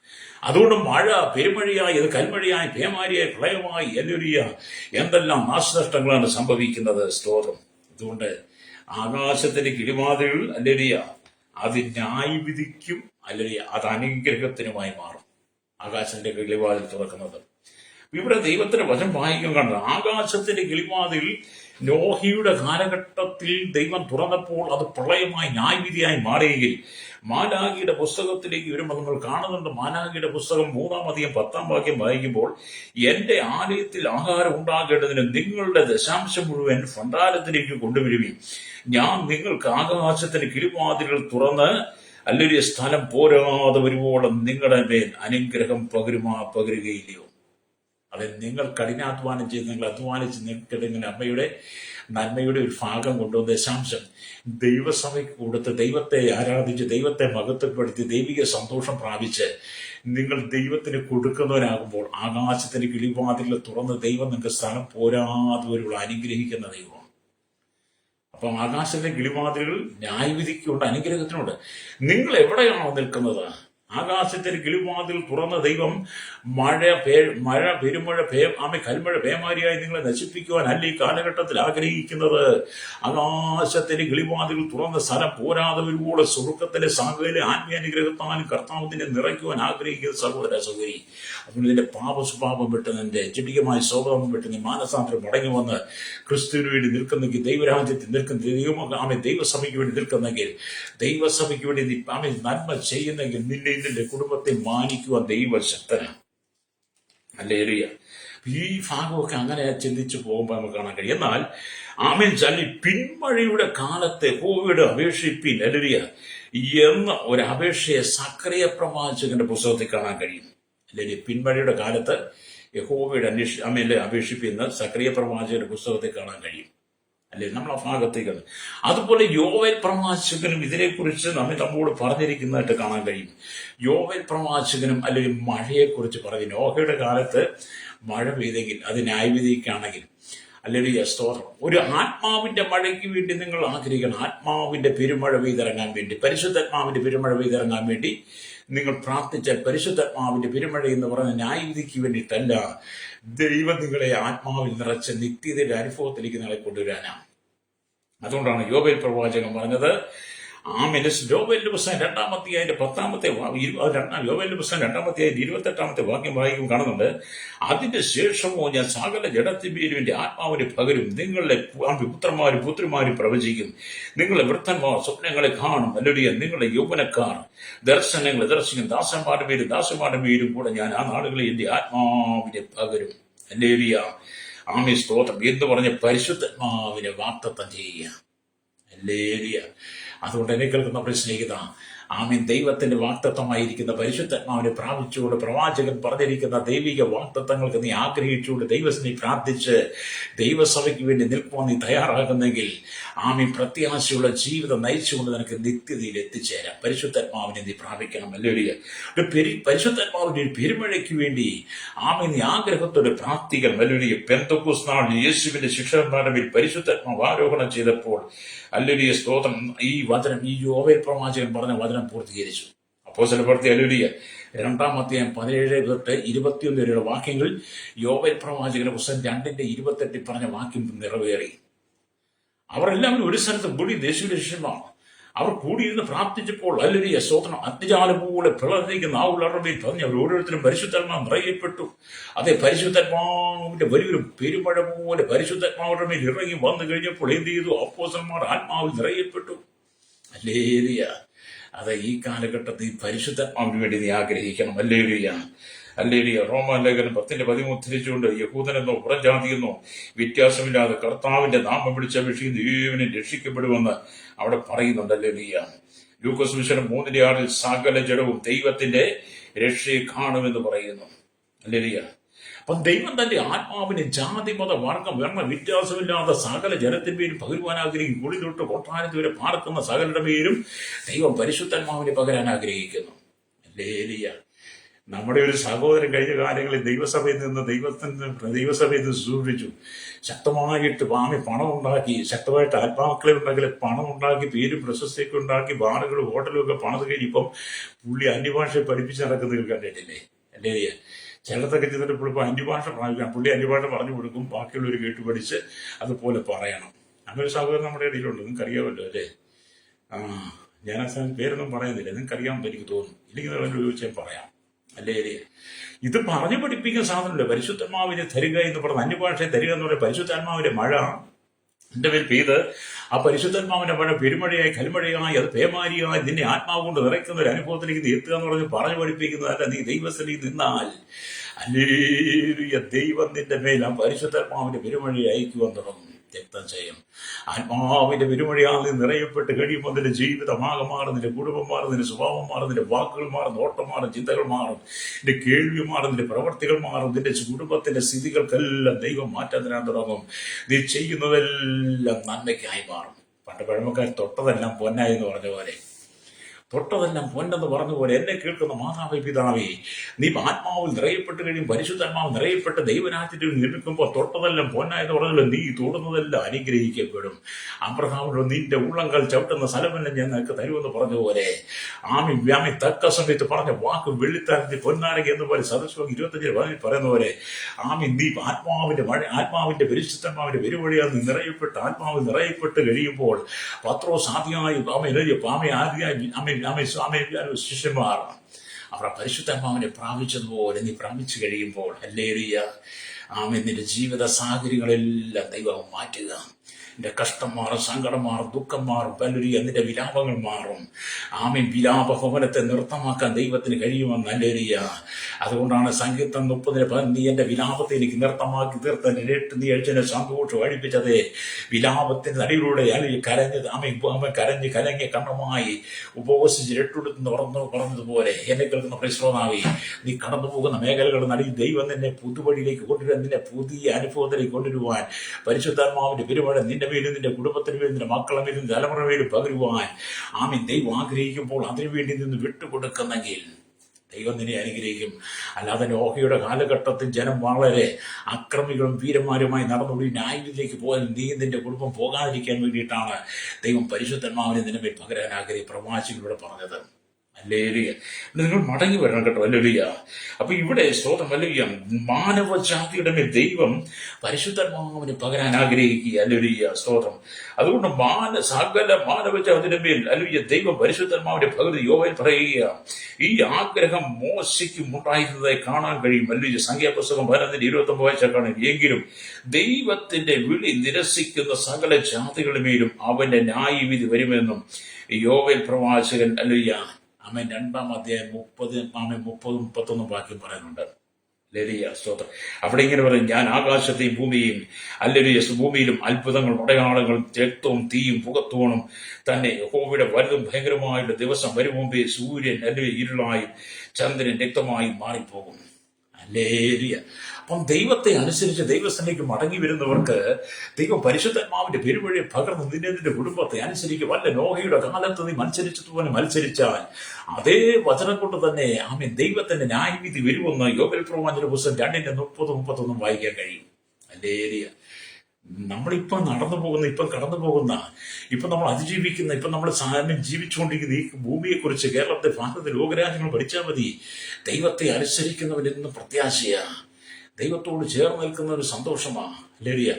അതുകൊണ്ട് മഴ പെരുമഴയായി, അത് കൽമഴയായി, പേമാരിയായി, പ്രളയമായി, ഹല്ലേലൂയ, എന്തെല്ലാം നാശനഷ്ടങ്ങളാണ് സംഭവിക്കുന്നത്. സ്തോത്രം. അതുകൊണ്ട് ആകാശത്തിന്റെ കിളിമാതികൾ, ഹല്ലേലൂയ, അത് ന്യായവിധിക്കും, ഹല്ലേലൂയ, അത് അനുഗ്രഹത്തിനുമായി മാറും. ആകാശത്തിന്റെ കിളിവാതിൽ തുറക്കുന്നത് ഇവിടെ ദൈവത്തിന്റെ വചനം വായിക്കാൻ കണ്ടത് ആകാശത്തിന്റെ കിളിവാതിൽ നോഹിയുടെ കാലഘട്ടത്തിൽ ദൈവം തുറന്നപ്പോൾ അത് പ്രളയമായി ന്യായവിധിയായി മാറിയെങ്കിൽ മാലാഖിയുടെ പുസ്തകത്തിലേക്ക് വരുമ്പോൾ നമ്മൾ കാണുന്നുണ്ട്. മാലാഖിയുടെ പുസ്തകം 3-10 വായിക്കുമ്പോൾ, എന്റെ ആലയത്തിൽ ആഹാരം ഉണ്ടാകേണ്ടതിന് നിങ്ങളുടെ ദശാംശം മുഴുവൻ ഭണ്ഡാരത്തിലേക്ക് കൊണ്ടുവരുകയും ഞാൻ നിങ്ങൾക്ക് ആകാശത്തിന് കിളിവാതിലുകൾ തുറന്ന് അല്ലെങ്കിൽ സ്ഥലം പോരാതെ വരുവോളം നിങ്ങളുടെ മേൽ അനുഗ്രഹം പകരുകയില്ലയോ. അത് നിങ്ങൾ കഠിനാധ്വാനം ചെയ്ത് നിങ്ങൾ അധ്വാനിച്ച് നിൽക്കുന്ന അമ്മയുടെ നന്മയുടെ ഒരു ഭാഗം കൊണ്ടുവന്ന ദശാംശം ദൈവസഭയ്ക്ക് കൊടുത്ത് ദൈവത്തെ ആരാധിച്ച് ദൈവത്തെ മഹത്വപ്പെടുത്തി ദൈവിക സന്തോഷം പ്രാപിച്ച് നിങ്ങൾ ദൈവത്തിന് കൊടുക്കുന്നവരാകുമ്പോൾ ആകാശത്തിന് കിളിവാതിൽ തുറന്ന് ദൈവം നിങ്ങൾക്ക് സ്ഥലം പോരാതെ വരുമ്പോൾ അനുഗ്രഹിക്കുന്ന ദൈവം. അപ്പം ആകാശത്തിന്റെ കിളിവാതിലുകൾ ന്യായവിധിക്കുണ്ട്, അനുഗ്രഹത്തിനുണ്ട്. നിങ്ങൾ എവിടെയാണോ നിൽക്കുന്നത്? ആകാശത്തിന് കിളിവാതിൽ തുറന്ന ദൈവം പെരുമഴ കൽമഴ പേമാരിയായി നിങ്ങളെ നശിപ്പിക്കുവാൻ അല്ല ഈ കാലഘട്ടത്തിൽ ആഗ്രഹിക്കുന്നത്. ആകാശത്തിന് കിളിവാതിൽ തുറന്ന സ്ഥലം പോരാതെ വരുമ്പോൾ സ്വർഗത്തിലെ സകല ആത്മീയാനുഗ്രഹത്താലും കർത്താവിനെ നിറയ്ക്കുവാൻ ആഗ്രഹിക്കുന്ന സഹോദര സഹോദരി, അതുകൊണ്ട് ഇതിന്റെ പാപസ്വഭാവം വിട്ട് നിന്റെ ജഡികമായ സ്വഭാവം വിട്ട് നീ മാനസാന്തരം മടങ്ങി വന്ന് ക്രിസ്തുവിന് വേണ്ടി നിൽക്കുന്നെങ്കിൽ, ദൈവരാജ്യത്തിൽ നിൽക്കുന്ന ദൈവസഭയ്ക്ക് വേണ്ടി നിൽക്കുന്നെങ്കിൽ, ദൈവസഭയ്ക്ക് വേണ്ടി നീ നന്മ ചെയ്യുന്നെങ്കിൽ നിന്റെ കുടുംബത്തെ മാനിക്കുവാൻ ദൈവശക്തനാണ്. ഹല്ലേലൂയ. ഈ ഭാഗമൊക്കെ അങ്ങനെ ചിന്തിച്ചു പോകുമ്പോൾ നമുക്ക് കാണാൻ കഴിയും. എന്നാൽ ആമേൻ ചൊല്ലി പിന്മഴയുടെ കാലത്തെ യഹോവയോട് അപേക്ഷിപ്പിൻ ഹല്ലേലൂയ എന്ന ഒരു അപേക്ഷയെ സക്കറിയ പ്രവാചകന്റെ പുസ്തകത്തിൽ കാണാൻ കഴിയും. അല്ലെങ്കിൽ പിന്മഴയുടെ കാലത്ത് യഹോവയുടെ അപേക്ഷിപ്പിന്ന് സക്കറിയ പ്രവാചകന്റെ പുസ്തകത്തിൽ കാണാൻ കഴിയും. അല്ലെ, നമ്മൾ ആ ഭാഗത്തേക്ക്. അതുപോലെ യോവേൽ പ്രവാചകനും ഇതിനെക്കുറിച്ച് നമ്മോട് പറഞ്ഞിരിക്കുന്നതായിട്ട് കാണാൻ കഴിയും. യോവേൽ പ്രവാചകനും അല്ലെങ്കിൽ മഴയെക്കുറിച്ച് പറഞ്ഞു. നോഹയുടെ കാലത്ത് മഴ പെയ്തെങ്കിൽ അത് ന്യായവിധിക്കാണെങ്കിൽ അല്ലെങ്കിൽ സ്തോത്രം, ഒരു ആത്മാവിന്റെ മഴയ്ക്ക് വേണ്ടി നിങ്ങൾ ആഗ്രഹിക്കണം. ആത്മാവിന്റെ പെരുമഴ പെയ്തിറങ്ങാൻ വേണ്ടി, പരിശുദ്ധാത്മാവിന്റെ പെരുമഴ പെയ്തിറങ്ങാൻ വേണ്ടി നിങ്ങൾ പ്രാർത്ഥിച്ചാൽ പരിശുദ്ധാത്മാവിന്റെ പെരുമഴ എന്ന് പറയുന്ന ന്യായവിധിക്ക് വേണ്ടിയിട്ടല്ല, ദൈവം നിങ്ങളെ ആത്മാവിൽ നിറച്ച നിത്യതയുടെ അനുഭവത്തിലേക്ക് നിങ്ങളെ കൊണ്ടുവരാനാണ്. അതുകൊണ്ടാണ് യോവേൽ പ്രവാചകൻ പറഞ്ഞത്. യോവേലിന്റെ പുസ്തകം 2-ാമത്തെ വാക്യം വായിക്കും കാണുന്നുണ്ട്. അതിന്റെ ശേഷമോ ഞാൻ സകല ജഡത്തിന്മേലും എന്റെ ആത്മാവിനെ പകരും, നിങ്ങളുടെ പുത്രന്മാരും പുത്രിമാരും പ്രവചിക്കും, നിങ്ങളുടെ വൃദ്ധന്മാർ സ്വപ്നങ്ങളെ കാണും, അല്ലെങ്കിൽ നിങ്ങളുടെ യൗവനക്കാർ ദർശനങ്ങളെ ദർശിക്കും, ദാസന്മാരുടെ മേലും കൂടെ ഞാൻ ആ നാടുകളിൽ എന്റെ ആത്മാവിനെ പകരും. ഹല്ലേലൂയ. ആമേൻ സ്തോത്രം എന്ന് പറഞ്ഞ് പരിശുദ്ധാത്മാവിനെ വാഗ്ദത്തം ചെയ്യുക. ഹല്ലേലൂയ. അതുകൊണ്ട് എന്നെ കേൾക്കുന്ന നമ്മുടെ സ്നേഹിത, ആമീൻ, ദൈവത്തിന്റെ വാഗ്ദത്തമായിരിക്കുന്ന പരിശുദ്ധാത്മാവിനെ പ്രാപിച്ചുകൊണ്ട് പ്രവാചകൻ പറഞ്ഞിരിക്കുന്ന ദൈവിക വാഗ്ദത്തങ്ങൾക്ക് നീ ആഗ്രഹിച്ചുകൊണ്ട് ദൈവത്തിനെ പ്രാർത്ഥിച്ച് ദൈവസഭയ്ക്ക് വേണ്ടി നിൽക്കുവാൻ നീ തയ്യാറാകുന്നെങ്കിൽ ആമീൻ, പ്രത്യാശയുള്ള ജീവിതം നയിച്ചുകൊണ്ട് നിനക്ക് നിത്യതയിൽ എത്തിച്ചേരാം. പരിശുദ്ധാത്മാവിനെ നീ പ്രാപിക്കണം. ഹല്ലേലൂയ. പരിശുദ്ധാത്മാവിന്റെ ഒരു പെരുമഴയ്ക്ക് വേണ്ടി ആമീൻ നീ ആഗ്രഹത്തോടെ പ്രാർത്ഥിക്കണം. ഹല്ലേലൂയ. പെന്തക്കോസ്ത് നാളിൽ യേശുവിന്റെ ശിഷ്യന്മാരുടെ മേൽ പരിശുദ്ധാത്മാവ് ആരോഹണം ചെയ്തപ്പോൾ ഹല്ലേലൂയ സ്തോത്രം, ഈ വചനം, ഈ യോവേൽ പ്രവാചകൻ പറഞ്ഞ വചനം പൂർത്തീകരിച്ചു. അപ്പോസ്തലപ്രവൃത്തി ഹല്ലേലൂയ 2-ാം-17 വരെയുള്ള വാക്യങ്ങളിൽ യോവേൽ പ്രവാചകന്റെ പുസ്തകം 2-28 പറഞ്ഞ വാക്യം നിറവേറി. അവർ എല്ലാവരും ഒരു സ്ഥലത്ത് കൂടി, യേശുവിന്റെ ശിഷ്യന്മാർ അവർ കൂടിയിരുന്ന് പ്രാർത്ഥിച്ചപ്പോൾ ഹല്ലേലൂയ സ്തോത്രം, അഗ്നിജ്വാല പോലെ പിളർന്നിരിക്കുന്ന ആ ഉള്ളറമേൽ പറഞ്ഞ് അവർ ഓരോരുത്തരും പരിശുദ്ധാത്മാവ് നിറയപ്പെട്ടു. അതേ പരിശുദ്ധാത്മാവിന്റെ വലിയൊരു പെരുമഴ പോലെ പരിശുദ്ധാത്മാവിന്റെ മേൽ ഇറങ്ങി വന്നു കഴിഞ്ഞപ്പോൾ എന്ത് ചെയ്തു? അപ്പോസ്തലന്മാർ ആത്മാവിൽ നിറയപ്പെട്ടു. ഹല്ലേലൂയ. അത് ഈ കാലഘട്ടത്തിൽ പരിശുദ്ധാത്മാവിന് വേണ്ടി നീ ആഗ്രഹിക്കണം. ഹല്ലേലൂയ. ഹല്ലേലൂയ. റോമാലേഖനം 10:13 ഉദ്ധരിച്ചുകൊണ്ട് യഹൂദനെന്നോ പുറംജാതിയെന്നോ വ്യത്യാസമില്ലാതെ കർത്താവിന്റെ നാമം വിളിച്ചപേക്ഷിക്കുന്ന ദൈവനെ രക്ഷിക്കപ്പെടുമെന്ന് അവിടെ പറയുന്നുണ്ട്. ഹല്ലേലൂയ. ലൂക്കോസ് സുവിശേഷം 3:6 സകല ജഡവും ദൈവത്തിന്റെ രക്ഷയെ കാണുമെന്ന് പറയുന്നു. ഹല്ലേലൂയ. അപ്പം ദൈവം തന്റെ ആത്മാവിനെ ജാതി മത വർഗം വർണ്ണ വ്യത്യാസമില്ലാതെ സകല ജനത്തിന്മേലും പകരുവാൻ ആഗ്രഹിക്കും. കുളി തൊട്ട് കൊട്ടാരത്തിൽ വരെ പാർക്കുന്ന സകലരുടെ പേരും ദൈവം പരിശുദ്ധാത്മാവിനെ പകരാൻ ആഗ്രഹിക്കുന്നു. ഹല്ലേലൂയ. നമ്മുടെ ഒരു സഹോദരൻ കഴിഞ്ഞ കാലങ്ങളിൽ ദൈവസഭയിൽ നിന്ന് സൂക്ഷിച്ചു ശക്തമായിട്ട് പണം ഉണ്ടാക്കി, ശക്തമായിട്ട് ആത്മാക്കളെ ഉണ്ടെങ്കിൽ പണം ഉണ്ടാക്കി, പേരും പ്രശസ്തിയൊക്കെ ഉണ്ടാക്കി, ബാറുകളും ഹോട്ടലും ഒക്കെ പണിത് കഴിഞ്ഞിപ്പം പുള്ളി അന്യഭാഷ പഠിപ്പിച്ച് നടക്കുന്നത് കണ്ടിട്ടില്ലേ? അല്ലേ? ചിലതൊക്കെ ചെന്നിട്ട് ഇപ്പോൾ അന്യഭാഷ പ്രാപിക്കാം, പുള്ളി അന്യഭാഷ പറഞ്ഞു കൊടുക്കും, ബാക്കിയുള്ളവർ കേട്ട് പഠിച്ച് അതുപോലെ പറയണം. അങ്ങനെ ഒരു സഹോദരൻ നമ്മുടെ ഇടയിലുണ്ട്, നിങ്ങൾക്ക് അറിയാമല്ലോ അല്ലേ? ഞാൻ പേരൊന്നും പറയുന്നില്ല, നിങ്ങൾക്ക് അറിയാമെന്ന് എനിക്ക് തോന്നുന്നു. ഇല്ലെങ്കിൽ ചോദിച്ചാൽ പറയാം. അല്ലേ? ഇത് പറഞ്ഞു പഠിപ്പിക്കുന്ന സാധനമല്ലേ. പരിശുദ്ധാത്മാവിനെ തരിക എന്ന് പറഞ്ഞ അന്യഭാഷയെ തരിക എന്ന് പറയുന്നത് പരിശുദ്ധാത്മാവിന്റെ മഴ എന്റെ മേൽ പെയ്ത് ആ പരിശുദ്ധാത്മാവിന്റെ മഴ പെരുമഴയായി കൽമഴയായി അത് പേമാരിയായി നിന്നെ ആത്മാവ് കൊണ്ട് നിറയ്ക്കുന്ന ഒരു അനുഭവത്തിലേക്ക് നീ എത്തുക എന്ന് പറഞ്ഞു പഠിപ്പിക്കുന്നതല്ല. നീ ദൈവസ്ഥലിൽ നിന്നാൽ ഹല്ലേലൂയ, ദൈവം നിന്റെ മേൽ ആ പരിശുദ്ധാത്മാവിന്റെ പെരുമഴയെ അയക്കുവാൻ തുടങ്ങും. രക്തം ചെയ്യും. ആത്മാവിന്റെ പെരുമഴയാൽ നീ നിറയപ്പെട്ട് കഴിയുമ്പോൾ നിന്റെ ജീവിതമാകെ മാറും, നിന്റെ കുടുംബം മാറും, നിന്റെ സ്വഭാവം മാറും, നിന്റെ വാക്കുകൾ മാറും, നോട്ടം മാറും, ചിന്തകൾ മാറും, നിന്റെ കേൾവി മാറും, നിന്റെ പ്രവർത്തികൾ മാറും, നിന്റെ കുടുംബത്തിന്റെ സ്ഥിതികൾക്കെല്ലാം ദൈവം മാറ്റാൻ തരാൻ തുടങ്ങും. നീ ചെയ്യുന്നതെല്ലാം നന്മയ്ക്കായി മാറും. പണ്ട് പഴമക്കാർ തൊട്ടതെല്ലാം പൊന്നായി എന്ന് പറഞ്ഞ പോലെ, തൊട്ടതെല്ലാം പൊന്നെന്ന് പറഞ്ഞ പോലെ എന്നെ കേൾക്കുന്ന മാതാവേ പിതാവേ, നീ ആത്മാവിൽ നിറയപ്പെട്ട് കഴിയും, പരിശുദ്ധാത്മാവ് നിറയപ്പെട്ട് ദൈവരാജ്യത്തിൽ നിർമ്മിക്കുമ്പോൾ തൊട്ടതെല്ലാം പൊന്നായെന്ന് പറഞ്ഞല്ലോ, നീ തൊടുന്നതെല്ലാം അനുഗ്രഹിക്കപ്പെടും. അബ്രഹാമിനോട് നിന്റെ ഉള്ളങ്ങൾ ചവിട്ടുന്ന സ്ഥലമെല്ലാം ഞാൻ നിനക്ക് തരുമെന്ന് പറഞ്ഞ പോലെ വ്യാമി തക്ക സമയത്ത് പറഞ്ഞ വാക്ക് വെള്ളിത്താരത്തിൽ പൊന്നാരക എന്ന പോലെ സദസ്വം 25 പറയുന്ന പോലെ നീ ആത്മാവിന്റെ പരിശുദ്ധാത്മാവിന്റെ പെരുവഴിയാൽ നീ നിറയപ്പെട്ട് ആത്മാവിൽ നിറയപ്പെട്ട് കഴിയുമ്പോൾ പത്രോസ് ആദ്യമായി ശിഷ്യന്മാർ അവർ പരിശുദ്ധാത്മാവിനെ പ്രാപിച്ചതുപോലെ നീ പ്രാപിച്ചു കഴിയുമ്പോൾ ഹല്ലേലൂയ, നിന്റെ ജീവിത സാഹചര്യങ്ങളെല്ലാം ദൈവം മാറ്റുക. നിന്റെ കഷ്ടം മാറും, സങ്കടം മാറും, ദുഃഖം മാറും, ഹല്ലേലൂയ, നിന്റെ വിലാപങ്ങൾ മാറും. വിലാപഭവനത്തെ നൃത്തമാക്കാൻ ദൈവത്തിന് കഴിയുമെന്ന്. ഹല്ലേലൂയ. അതുകൊണ്ടാണ് സങ്കീർത്തനം 30:10 നീ എന്റെ വിലാപത്തെ എനിക്ക് നൃത്തമാക്കി തീർത്ത നീ അഴിച്ചതിനെ സന്തോഷം അഴിപ്പിച്ചതേ. വിലാപത്തിന്റെ നടിയിലൂടെ കരഞ്ഞത് കരഞ്ഞ് കലങ്ങിയ കണ്ണുമായി ഉപവസിച്ച് രട്ടെടുത്ത് പറഞ്ഞതുപോലെ എന്നെ കേൾക്കുന്ന പരിശ്രമമാവി, നീ കടന്നു പോകുന്ന മേഖലകളുടെ നടിയിൽ ദൈവം നിന്നെ പുതുവഴിയിലേക്ക് കൊണ്ടുവരാൻ, നിന്നെ പുതിയ അനുഭവത്തിലേക്ക് കൊണ്ടുവരുവാൻ പരിശുദ്ധാത്മാവിന്റെ പെരുമഴ നിന്റെ മേലും നിന്റെ കുടുംബത്തിന് മേലും നിന്റെ മക്കളെ മേലും തലമുറ മേലും പകരുവാൻ ദൈവം ആഗ്രഹിക്കുമ്പോൾ അതിനുവേണ്ടി നിന്ന് വിട്ടുകൊടുക്കുന്നെങ്കിൽ ദൈവം നിന്നെ അനുഗ്രഹിക്കും. അല്ലാതെ നോഹയുടെ കാലഘട്ടത്തിൽ ജനം വളരെ അക്രമികളും വീരന്മാരുമായി നടന്നുകൂടി ന്യായത്തിലേക്ക് പോയാൽ നീ നിന്റെ കുടുംബം പോകാതിരിക്കാൻ വേണ്ടിയിട്ടാണ് ദൈവം പരിശുദ്ധന്മാവിനെ നിന്നെ മേൽ പകരാൻ പ്രവാചകരോട് പറഞ്ഞത്. ഹല്ലേലൂയ. നിങ്ങൾ മടങ്ങി വരണം കേട്ടോ. ഹല്ലേലൂയ. അപ്പൊ ഇവിടെ സ്തോത്രം, ഹല്ലേലൂയ, മാനവജാതിയുടെ മേൽ ദൈവം പരിശുദ്ധാത്മാവിനെ പകരാൻ ആഗ്രഹിക്കുക. ഹല്ലേലൂയ, സ്തോത്രം. അതുകൊണ്ട് സകല മാനവജാതിയുടെ മേൽ ഹല്ലേലൂയ ദൈവം പരിശുദ്ധാത്മാവിനെ പകരുന്നത് യോവേൽ പറയുക. ഈ ആഗ്രഹം മോശയ്ക്കും ഉണ്ടായിരുന്നതായി കാണാൻ കഴിയും. ഹല്ലേലൂയ. സംഖ്യാപുസ്തകം 11:29 വായിച്ചാൽ കാണും. എങ്കിലും ദൈവത്തിന്റെ വിളി നിരസിക്കുന്ന സകല ജാതികളുടെ മേലും അവന്റെ ന്യായവിധി വരുമെന്നും യോവേൽ പ്രവാചകൻ ഹല്ലേലൂയ 2-ാം അധ്യായം 30-31 വാക്യം പറയുന്നുണ്ട്. ഹല്ലേലൂയ, സ്തോത്രം. അവിടെ ഇങ്ങനെ പറയും, ഞാൻ ആകാശത്തെയും ഭൂമിയെയും ഹല്ലേലൂയ ഭൂമിയിലും അത്ഭുതങ്ങളും അടയാളങ്ങളും രക്തവും തീയും പുകത്തോണും തന്നെ യഹോവയുടെ വലുതും ഭയങ്കരമായുള്ള ദിവസം വരും മുമ്പേ സൂര്യൻ ഹല്ലേലൂയ ഇരുളായും ചന്ദ്രൻ രക്തമായും മാറിപ്പോകും. ഹല്ലേലൂയ. അപ്പം ദൈവത്തെ അനുസരിച്ച് ദൈവസ്ഥലേക്ക് മടങ്ങി വരുന്നവർക്ക് ദൈവം പരിശുദ്ധാത്മാവിന്റെ പെരുവഴി പകർന്ന് നിന്റെ കുടുംബത്തെ അനുസരിക്കും. വല്ല നോഹയുടെ കാലത്ത് നീ മത്സരിച്ചതുപോലെ മത്സരിച്ചാൽ അതേ വചനം കൊണ്ട് തന്നെ ദൈവത്തിന്റെ ന്യായവിധി വരുമെന്ന് യോവേൽ പ്രവാചക പുസ്തകം 2:30-31 വായിക്കാൻ കഴിയും. ഹല്ലേലൂയ. നമ്മളിപ്പം കടന്നു പോകുന്ന ഇപ്പം നമ്മൾ അതിജീവിക്കുന്ന ഇപ്പം നമ്മൾ ജീവിച്ചുകൊണ്ടിരിക്കുന്ന ഈ ഭൂമിയെക്കുറിച്ച് കേരളത്തെ, ഭാരതത്തെ, ലോകരാജ്യങ്ങൾ പഠിച്ചാൽ മതി. ദൈവത്തെ അനുസരിക്കുന്നവരെന്നും പ്രത്യാശയാ, ദൈവത്തോട് ചേർന്ന് നിൽക്കുന്ന ഒരു സന്തോഷമാണ്. ഹല്ലേലൂയ.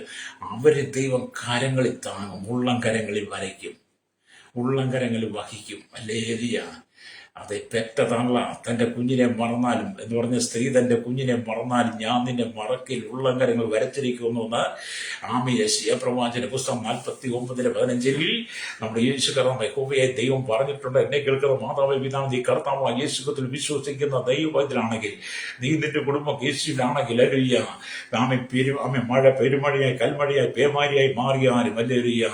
അവരെ ദൈവം കരങ്ങളിൽ താങ്ങും, ഉള്ളം കരങ്ങളിൽ വരയ്ക്കും, ഉള്ളം കരങ്ങളിൽ വഹിക്കും. ഹല്ലേലൂയ. അതെ, പെറ്റ തള്ള തന്റെ കുഞ്ഞിനെ മറന്നാലും എന്ന് പറഞ്ഞ സ്ത്രീ തന്റെ കുഞ്ഞിനെ മറന്നാലും ഞാൻ നിന്റെ മറക്കിൽ ഉള്ളങ്കരങ്ങൾ വരച്ചിരിക്കുമെന്ന് യെശയ്യാ പ്രവാചകന്റെ പുസ്തകം 49:15 നമ്മുടെ യേശു കർത്താവ് യഹോവയായ ദൈവം പറഞ്ഞിട്ടുണ്ട്. എന്നെ കേൾക്കുന്ന മാതാവേ പിതാവ്, നീ കർത്താവ് യേശുക്രിസ്തുവിൽ വിശ്വസിക്കുന്ന ദൈവത്തിലാണെങ്കിൽ, നീ നിന്റെ കുടുംബം യേശുവിലാണെങ്കിൽ, ഹല്ലേലൂയ, മഴ പെരുമഴയായി കൽമഴയായി പേമാരിയായി മാറിയാലും ഹല്ലേലൂയ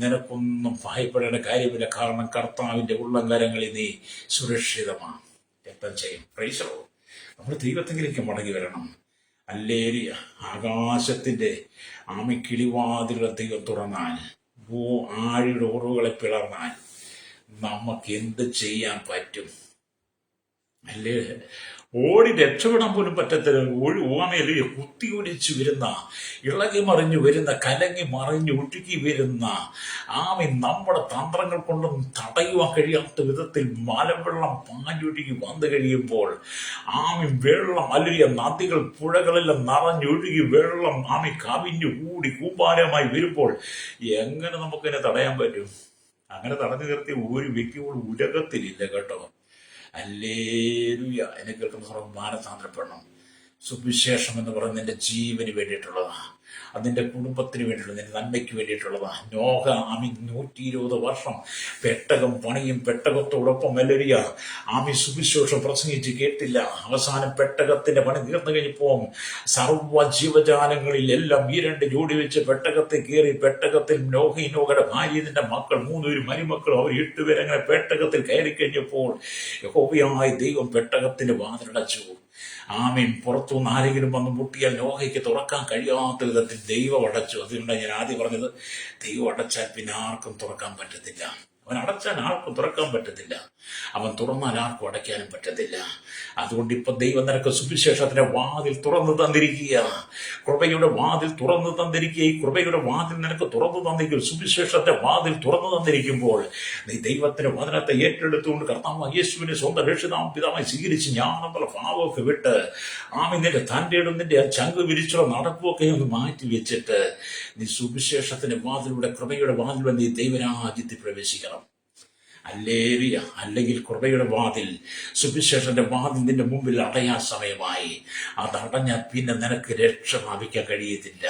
നിനക്കൊന്നും ഭയപ്പെടേണ്ട കാര്യമില്ല. കാരണം കർത്താവിന്റെ ഉള്ളങ്കരങ്ങളിൽ നീ സുരക്ഷിതമാണ്. രക്തം ചെയ്യും. പ്രൈസോ. നമ്മൾ ദൈവത്തെങ്കിലേക്ക് മടങ്ങി വരണം. ഹല്ലേലൂയ. ആകാശത്തിന്റെ കിളിവാതിലുകൾ ദൈവം തുറന്നാൽ, ആഴിയുടെ ഉറവുകളെ പിളർന്നാൽ നമുക്ക് എന്ത് ചെയ്യാൻ പറ്റും? അല്ലേ? ഓടി രക്ഷപ്പെടാൻ പോലും പറ്റത്തില്ല. ഓമയില് കുത്തി ഒലിച്ചു വരുന്ന, ഇളകി മറിഞ്ഞു വരുന്ന, കലങ്ങി മറിഞ്ഞു ഒഴുകി വരുന്ന നമ്മുടെ തന്ത്രങ്ങൾ കൊണ്ടും തടയുവാൻ കഴിയാത്ത വിധത്തിൽ മലവെള്ളം പാഞ്ഞൊഴുകി വന്നു കഴിയുമ്പോൾ വെള്ളം അല്ലെങ്കിൽ നദികൾ പുഴകളെല്ലാം നിറഞ്ഞൊഴുകി വെള്ളം കവിഞ്ഞു കൂടി കൂമ്പാരമായി വരുമ്പോൾ എങ്ങനെ നമുക്കതിനെ തടയാൻ പറ്റും? അങ്ങനെ തടഞ്ഞു നിർത്തിയ ഒരു വ്യക്തിയോട് ഉലകത്തിലില്ല കേട്ടോ. ഹല്ലേലൂയ. എന്നെ കേൾക്കുന്ന സർവ്വ മാനസാന്തരപ്പെടണം. സുവിശേഷം എന്ന് പറയുന്നത് നിന്റെ ജീവന് വേണ്ടിയിട്ടുള്ളതാണ്. അതിൻ്റെ കുടുംബത്തിന് വേണ്ടിയിട്ടുള്ളത്, നിന്റെ നന്മയ്ക്ക് വേണ്ടിയിട്ടുള്ളതാണ്. നോഹ 120 വർഷം പെട്ടകം പണിയും. പെട്ടകത്തോടൊപ്പം ഹല്ലേലൂയ സുവിശേഷം പ്രസംഗിച്ച് കേട്ടില്ല. അവസാനം പെട്ടകത്തിന്റെ പണി തീർന്നു കഴിഞ്ഞപ്പോൾ സർവ്വ ജീവജാലങ്ങളിൽ എല്ലാം ഈ 2 ജോഡി വെച്ച് പെട്ടകത്തിൽ കയറി. പെട്ടകത്തിൽ നോഹയുടെ ഭാര്യ, ഇതിന്റെ മക്കൾ 3 മരുമക്കളും അവർ 8 പേര് അങ്ങനെ പെട്ടകത്തിൽ കയറി കഴിഞ്ഞപ്പോൾ യഹോവയായ ദൈവം പെട്ടകത്തിന്റെ വാതിലടച്ചു. പുറത്തുനിന്ന് ആരെങ്കിലും വന്ന് മുട്ടിയാൽ നോഹയ്ക്ക് തുറക്കാൻ കഴിയാത്ത വിധത്തിൽ ദൈവം അടച്ചു. അതുകൊണ്ടാണ് ഞാൻ ആദ്യം പറഞ്ഞത്, ദൈവം അടച്ചാൽ പിന്നെ ആർക്കും തുറക്കാൻ പറ്റത്തില്ല. അവൻ അടച്ചാൽ ആർക്കും തുറക്കാൻ പറ്റത്തില്ല, അവൻ തുറന്നാൽ ആർക്കും അടയ്ക്കാനും പറ്റത്തില്ല. അതുകൊണ്ട് ഇപ്പൊ ദൈവം നിനക്ക് സുവിശേഷത്തിന്റെ വാതിൽ തുറന്നു തന്നിരിക്കുക, കൃപയുടെ വാതിൽ തുറന്നു തന്നിരിക്കുക. ഈ കൃപയുടെ വാതിൽ നിനക്ക് തുറന്നു തന്നിരിക്കും. സുവിശേഷത്തെ വാതിൽ തുറന്നു തന്നിരിക്കുമ്പോൾ നീ ദൈവത്തിന്റെ വചനത്തെ ഏറ്റെടുത്തുകൊണ്ട് കർത്താവ് യേശുവിനെ സ്വന്തം രക്ഷിതാവും പിതാവായി സ്വീകരിച്ച് ജ്ഞാനമുള്ള ഭാവമൊക്കെ വിട്ട് നിന്റെ തൻ്റെ ഇടും നിന്റെ ചങ്ക് വിരിച്ചുള്ള നടപ്പുമൊക്കെ ഒന്ന് മാറ്റി വെച്ചിട്ട് നീ സുവിശേഷത്തിന്റെ വാതിലൂടെ, കൃപയുടെ വാതിലൂടെ നീ ദൈവരാജ്യത്തിൽ പ്രവേശിക്കണം. ഹല്ലേലൂയ. അല്ലെങ്കിൽ കൃപയുടെ വാതിൽ, സുവിശേഷന്റെ വാതിൽ നിന്റെ മുമ്പിൽ അടയാൻ സമയമായി. അതടഞ്ഞാൽ പിന്നെ നിനക്ക് രക്ഷ പ്രാപിക്കാൻ കഴിയത്തില്ല.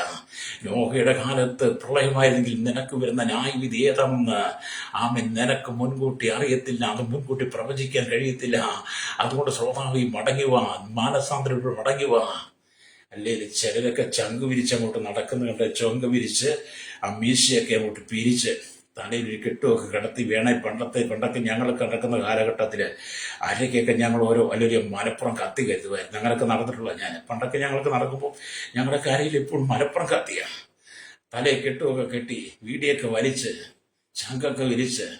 നോഹയുടെ കാലത്ത് പ്രളയമായിരുന്നെങ്കിൽ നിനക്ക് വരുന്ന ന്യായവിധി ഏതാണെന്ന് നിനക്ക് മുൻകൂട്ടി അറിയത്തില്ല, അത് മുൻകൂട്ടി പ്രവചിക്കാൻ കഴിയത്തില്ല. അതുകൊണ്ട് ശ്രോതാവി മടങ്ങുക, മാനസാന്തരത്തോട് മടങ്ങുക. അല്ലെങ്കിൽ ചിലരൊക്കെ ചങ്ക് വിരിച്ചങ്ങോട്ട് നടക്കുന്ന കണ്ട് ചൊങ്ക് വിരിച്ച് മീശയൊക്കെ അങ്ങോട്ട് പിരിച്ച് തലയിൽ ഒരു കെട്ടുമൊക്കെ കിടത്തി വേണേ. പണ്ടൊക്കെ ഞങ്ങൾ കിടക്കുന്ന കാലഘട്ടത്തില് അരയ്ക്കൊക്കെ ഞങ്ങൾ അല്ലെങ്കിൽ മലപ്പുറം കത്തി കരുതുമായിരുന്നു. അങ്ങനെയൊക്കെ നടന്നിട്ടുള്ള ഞാൻ പണ്ടൊക്കെ ഞങ്ങൾക്ക് നടക്കുമ്പോൾ ഞങ്ങളുടെ കരയിൽ എപ്പോഴും മലപ്പുറം കത്തിയാ. തലയിൽ കെട്ടുമൊക്കെ കെട്ടി വീടിയൊക്കെ വലിച്ച് ചങ്കൊക്കെ വിരിച്ച്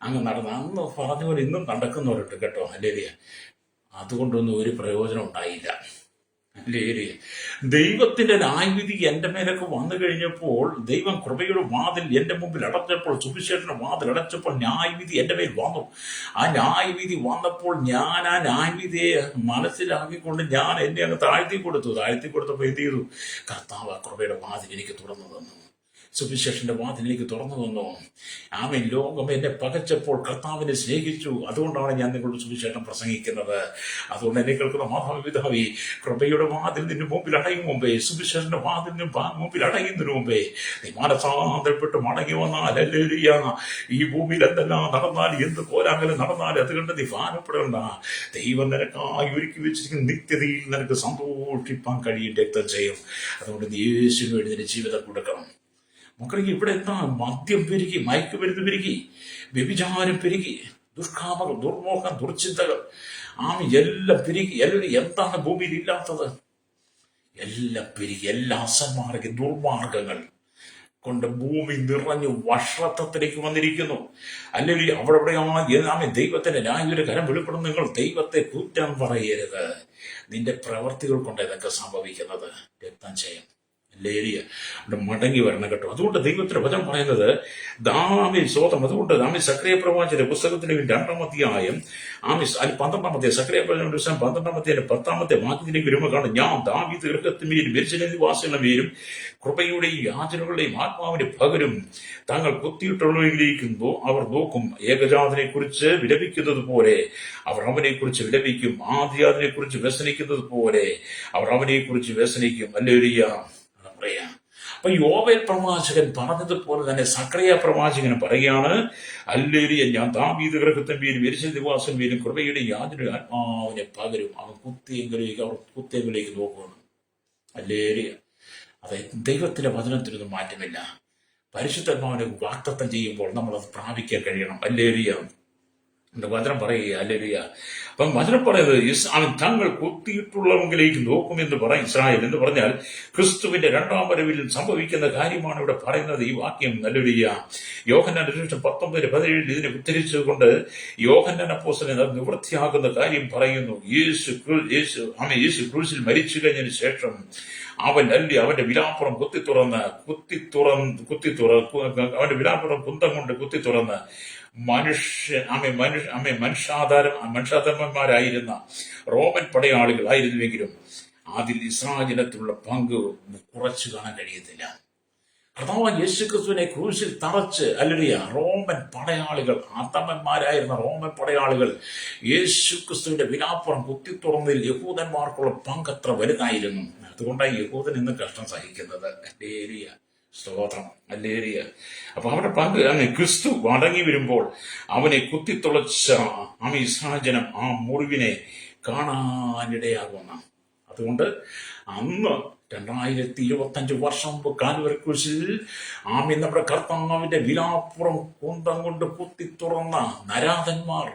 അങ്ങ് നടന്ന് അന്ന് പറഞ്ഞ പോലെ ഇന്നും നടക്കുന്നവരുണ്ട് കേട്ടോ. അല്ലെങ്കിൽ അതുകൊണ്ടൊന്നും ഒരു പ്രയോജനം ഉണ്ടായില്ല. ദൈവത്തിന്റെ ന്യായവിധി എന്റെ മേലൊക്കെ വന്നു കഴിഞ്ഞപ്പോൾ, ദൈവം കൃപയുടെ വാതിൽ എന്റെ മുമ്പിൽ അടച്ചപ്പോൾ, സുവിശേഷന്റെ വാതിൽ അടച്ചപ്പോൾ ന്യായവിധി എന്റെ മേൽ വന്നു. ആ ന്യായവിധി വന്നപ്പോൾ ഞാൻ ആ ന്യായവിധിയെ മനസ്സിലാക്കിക്കൊണ്ട് ഞാൻ എന്നെ അങ്ങ് താഴ്ത്തി കൊടുത്തപ്പോൾ എന്ത് ചെയ്തു? കർത്താവ് കൃപയുടെ വാതിൽ എനിക്ക് തുറന്നു തന്നു. സുവിശേഷന്റെ വാതിലേക്ക് തുറന്നു തന്നു. ലോകം എന്നെ പകച്ചപ്പോൾ കർത്താവിനെ സ്നേഹിച്ചു. അതുകൊണ്ടാണ് ഞാൻ നിങ്ങളുടെ സുവിശേഷം പ്രസംഗിക്കുന്നത്. അതുകൊണ്ട് എന്നെ കേൾക്കുന്ന മാതാപിതാവേ, കൃപയുടെ വാതിൽ നിന്റെ മുമ്പിൽ അടയും മുമ്പേ, സുവിശേഷന്റെ വാതിൽ മുമ്പിൽ അടയുന്നതിന് മുമ്പേ നീ മാനസാന്തരപ്പെട്ട് മടങ്ങി വന്നാൽ, ഹല്ലേലൂയ, ഈ ഭൂമിയിൽ എന്തെല്ലാം നടന്നാലും എന്ത് കോലാങ്കലം നടന്നാലും അതുകൊണ്ട് നീ ഭാരപ്പെടേണ്ട. ദൈവം നിനക്കായി ഒരുക്കി വെച്ചിരിക്കുന്ന നിത്യതയിൽ നിനക്ക് സന്തോഷിപ്പാൻ കഴിയും രക്തജയം. അതുകൊണ്ട് നീ യേശുവിന് വേണ്ടി നിന്റെ ജീവിതം കൊടുക്കണം. മക്കളെ, ഇവിടെ എന്താ? മദ്യം പെരുകി, മയക്കുമരുന്ന് പെരുകി, വ്യഭിചാരം പെരുകി, ദുഷ്കാമകൾ, ദുർമോഹം, ദുർചിന്തകൾ, എല്ലാം പെരുകി. എല്ലാവരും എന്താണ് ഭൂമിയിൽ ഇല്ലാത്തത്? എല്ലാം പെരുകി. എല്ലാ അസന്മാർഗ ദുർമാർഗങ്ങൾ കൊണ്ട് ഭൂമി നിറഞ്ഞു വഷളത്വത്തിലേക്ക് വന്നിരിക്കുന്നു. അല്ലെങ്കിൽ അവിടെ ദൈവത്തിന്റെ ന്യായയുടെ കരം വെളിപ്പെടുന്ന നിങ്ങൾ ദൈവത്തെ കുറ്റം പറയരുത്. നിന്റെ പ്രവർത്തികൾ കൊണ്ട് ഇതൊക്കെ സംഭവിക്കുന്നത്. രക്തം ചെയ്യും അവിടെ മടങ്ങി വരണം കേട്ടോ. അതുകൊണ്ട് ദൈവത്തിന്റെ വചനം പറയുന്നത് സ്വതം. അതുകൊണ്ട് സക്രിയ പ്രവാചകന്റെ പുസ്തകത്തിന്റെ 2-ാം അധ്യായം 12-ാമത്തെ സക്രിയ പ്രവാചകന്റെ 12-ാമത്തെ 10-ാമത്തെ വാക്യത്തിലേക്ക് വരുമ്പോൾ കാണും, ഞാൻ ദാവീദ് ഗൃഹത്തിന്മേലും യെരൂശലേം നിവാസികളുടെ മേലും കൃപയുടെയും യാചനകളുടെയും ആത്മാവിന്റെ പകരും. താങ്കൾ കുത്തിയിട്ടുള്ളവരിലേക്കുമ്പോ അവർ നോക്കും. ഏകജാതനെ കുറിച്ച് വിലപിക്കുന്നത് പോലെ അവർ അവനെ കുറിച്ച് വിലപിക്കും. ആദ്യാതിനെ കുറിച്ച് വ്യസനിക്കുന്നത് പോലെ അവർ അവനെ കുറിച്ച് വ്യസനിക്കും. ഹല്ലേലൂയ. അപ്പൊ യോവേൽ പ്രവാചകൻ പറഞ്ഞതുപോലെ തന്നെ സക്രിയ പ്രവാചകൻ പറയുകയാണ്, ഹല്ലേലൂയ, ഞാൻ ദാവീദ് ഗൃഹത്തിന്മേലും യെരൂശലേം നിവാസികളുടെ കൃപയുടെ യാതൊരു ആത്മാവിനെ പകരും. അവർ കുത്തിയെങ്കിലേക്ക് നോക്കുകയാണ്. ഹല്ലേലൂയ. അതായത് ദൈവത്തിന്റെ വചനത്തിനൊന്നും മാറ്റമില്ല. പരിശുദ്ധാത്മാവിനെ വാഗ്ദത്തം ചെയ്യുമ്പോൾ നമ്മൾ അത് പ്രാപിക്കാൻ കഴിയണം. ഹല്ലേലൂയ. വചനം പറയുക. ഹല്ലേലൂയ. അപ്പം വചനം പറയുന്നത് അവൻ തങ്ങൾ കുത്തിയിട്ടുള്ളവങ്കിലേക്ക് നോക്കുമെന്ന് പറയും. ഇസ്രായേൽ എന്ന് പറഞ്ഞാൽ ക്രിസ്തുവിന്റെ 2-ാം വരവിൽ സംഭവിക്കുന്ന കാര്യമാണ് ഇവിടെ പറയുന്നത് ഈ വാക്യം. ഹല്ലേലൂയ. യോഹന്നാന്റെ സുവിശേഷം 19:17 ഇതിനെ ഉദ്ധരിച്ചുകൊണ്ട് യോഹന്നാൻ അപ്പോസ്തലൻ അത് നിവൃത്തിയാകുന്ന കാര്യം പറയുന്നു. യേശു ക്രൂശിൽ മരിച്ചു കഴിഞ്ഞതിന് ശേഷം അവന്റെ വിലാപ്പുറം അവന്റെ വിലാപ്പുറം കുന്തം കൊണ്ട് കുത്തി തുറന്ന് മനുഷ്യാധർമ്മന്മാരായിരുന്ന റോമൻ പടയാളികളായിരുന്നുവെങ്കിലും അതിൽ ഇസ്രായേൽ ജനത്തിലുള്ള പങ്ക് കുറച്ചു കാണാൻ കഴിയത്തില്ല. കർത്താവ് യേശുക്രിസ്തുവിനെ ക്രൂശിൽ തറച്ച് അല്ലേലൂയ റോമൻ പടയാളികൾ, അധമന്മാരായിരുന്ന റോമൻ പടയാളികൾ യേശുക്രിസ്തുവിന്റെ വിലാപ്പുറം കുത്തി തുറന്നതിൽ യഹൂദന്മാർക്കുള്ള പങ്കത്ര വലുതായിരുന്നു. അതുകൊണ്ടാണ് യഹൂദൻ ഇന്ന് കഷ്ടം സഹിക്കുന്നത്. ഹല്ലേലൂയ, സ്തോത്രം, ഹല്ലേലൂയ. അപ്പൊ അവരുടെ പങ്ക് അങ്ങനെ ക്രിസ്തു മടങ്ങി വരുമ്പോൾ അവനെ കുത്തിത്തുളച്ച ഇസ്രായേൽ ജനം ആ മുറിവിനെ കാണാനിടയാകുന്ന. അതുകൊണ്ട് അന്ന് 2025 വർഷം മുമ്പ് കാൽവരി ക്രൂശിൽ നമ്മുടെ കർത്താവിന്റെ വിലാപ്പുറം കുന്തം കൊണ്ട് കുത്തി തുറന്ന നരാധന്മാർ,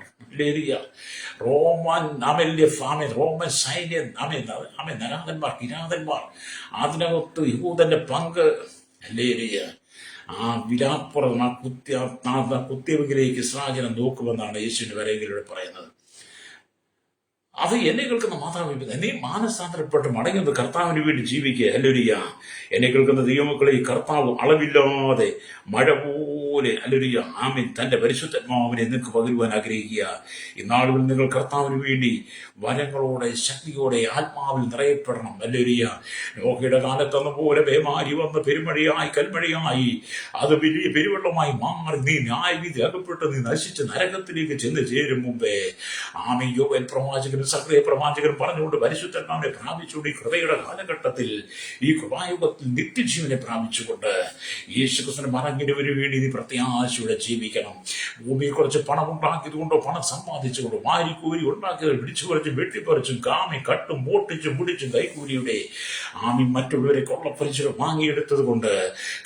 റോമൻ റോമൻ സൈന്യം, നരാധന്മാർ, കിരാതന്മാർ, അതിനകത്ത് യഹൂദന്റെ പങ്ക്. ഹല്ലേലൂയ. ആ വിലാപ്പുറം കുത്തിയവങ്കിലേക്ക് ഇസ്രായേൽ നോക്കുമെന്നാണ് യേശുവിന്റെ വരവിലൂടെ പറയുന്നത്. അത് എന്നെ കേൾക്കുന്ന മാതാപിതാ, നീ മാനസാന്തരപ്പെട്ട് മടങ്ങുന്നത് കർത്താവിന് വേണ്ടി ജീവിക്കുക. ഹല്ലേലൂയ. എന്നെ കേൾക്കുന്ന ദൈവമക്കളെ, കർത്താവ് അളവില്ലാതെ മഴ പോലെ ഹല്ലേലൂയ തന്റെ പരിശുദ്ധാത്മാവിനെ നിങ്ങൾക്ക് പകരുവാൻ ആഗ്രഹിക്കുക. ഇന്നാളുകളിൽ നിങ്ങൾ കർത്താവിന് വേണ്ടി വരങ്ങളോടെ ശക്തിയോടെ ആത്മാവിൽ നിറയപ്പെടണം. ഹല്ലേലൂയ. നോഹയുടെ കാലത്തെന്ന പോലെ പേമാരി വന്ന് പെരുമഴയായി കൽമഴയായി അത് വലിയ പെരുവെള്ളമായി മാറി നീ ന്യായവിധി അകപ്പെട്ട് നീ നശിച്ച് നരകത്തിലേക്ക് ചെന്ന് ചേരും മുമ്പേ യോവേൽ പ്രവാചകൻ സക്രിയ പ്രവാചകൻ പറഞ്ഞുകൊണ്ട് പരിശുദ്ധാത്മാവിനെ പ്രാപിച്ചുകൊണ്ട് ഈ കൃപയുടെ കാലഘട്ടത്തിൽ, ഈ കൃപായുഗത്തിൽ നിത്യജീവനെ പ്രാപിച്ചുകൊണ്ട് യേശുക്രിസ്തുവിന്റെ മടങ്ങിന് വേണ്ടി നീ പ്രത്യാശയോടെ ജീവിക്കണം. ഭൂമിയെ കുറച്ച് പണം ഉണ്ടാക്കിയതുകൊണ്ടോ പണം സമ്പാദിച്ചുകൊണ്ടോ വാരിക്കൂരി ഉണ്ടാക്കിയത് പിടിച്ചു പറിച്ചും വെട്ടിപ്പറിച്ചും കാമി കട്ടും മോട്ടിച്ചും മുടിച്ചും കൈക്കൂലിയുടെ മറ്റുള്ളവരെ കൊള്ളപ്പറിച്ചു വാങ്ങിയെടുത്തത് കൊണ്ട്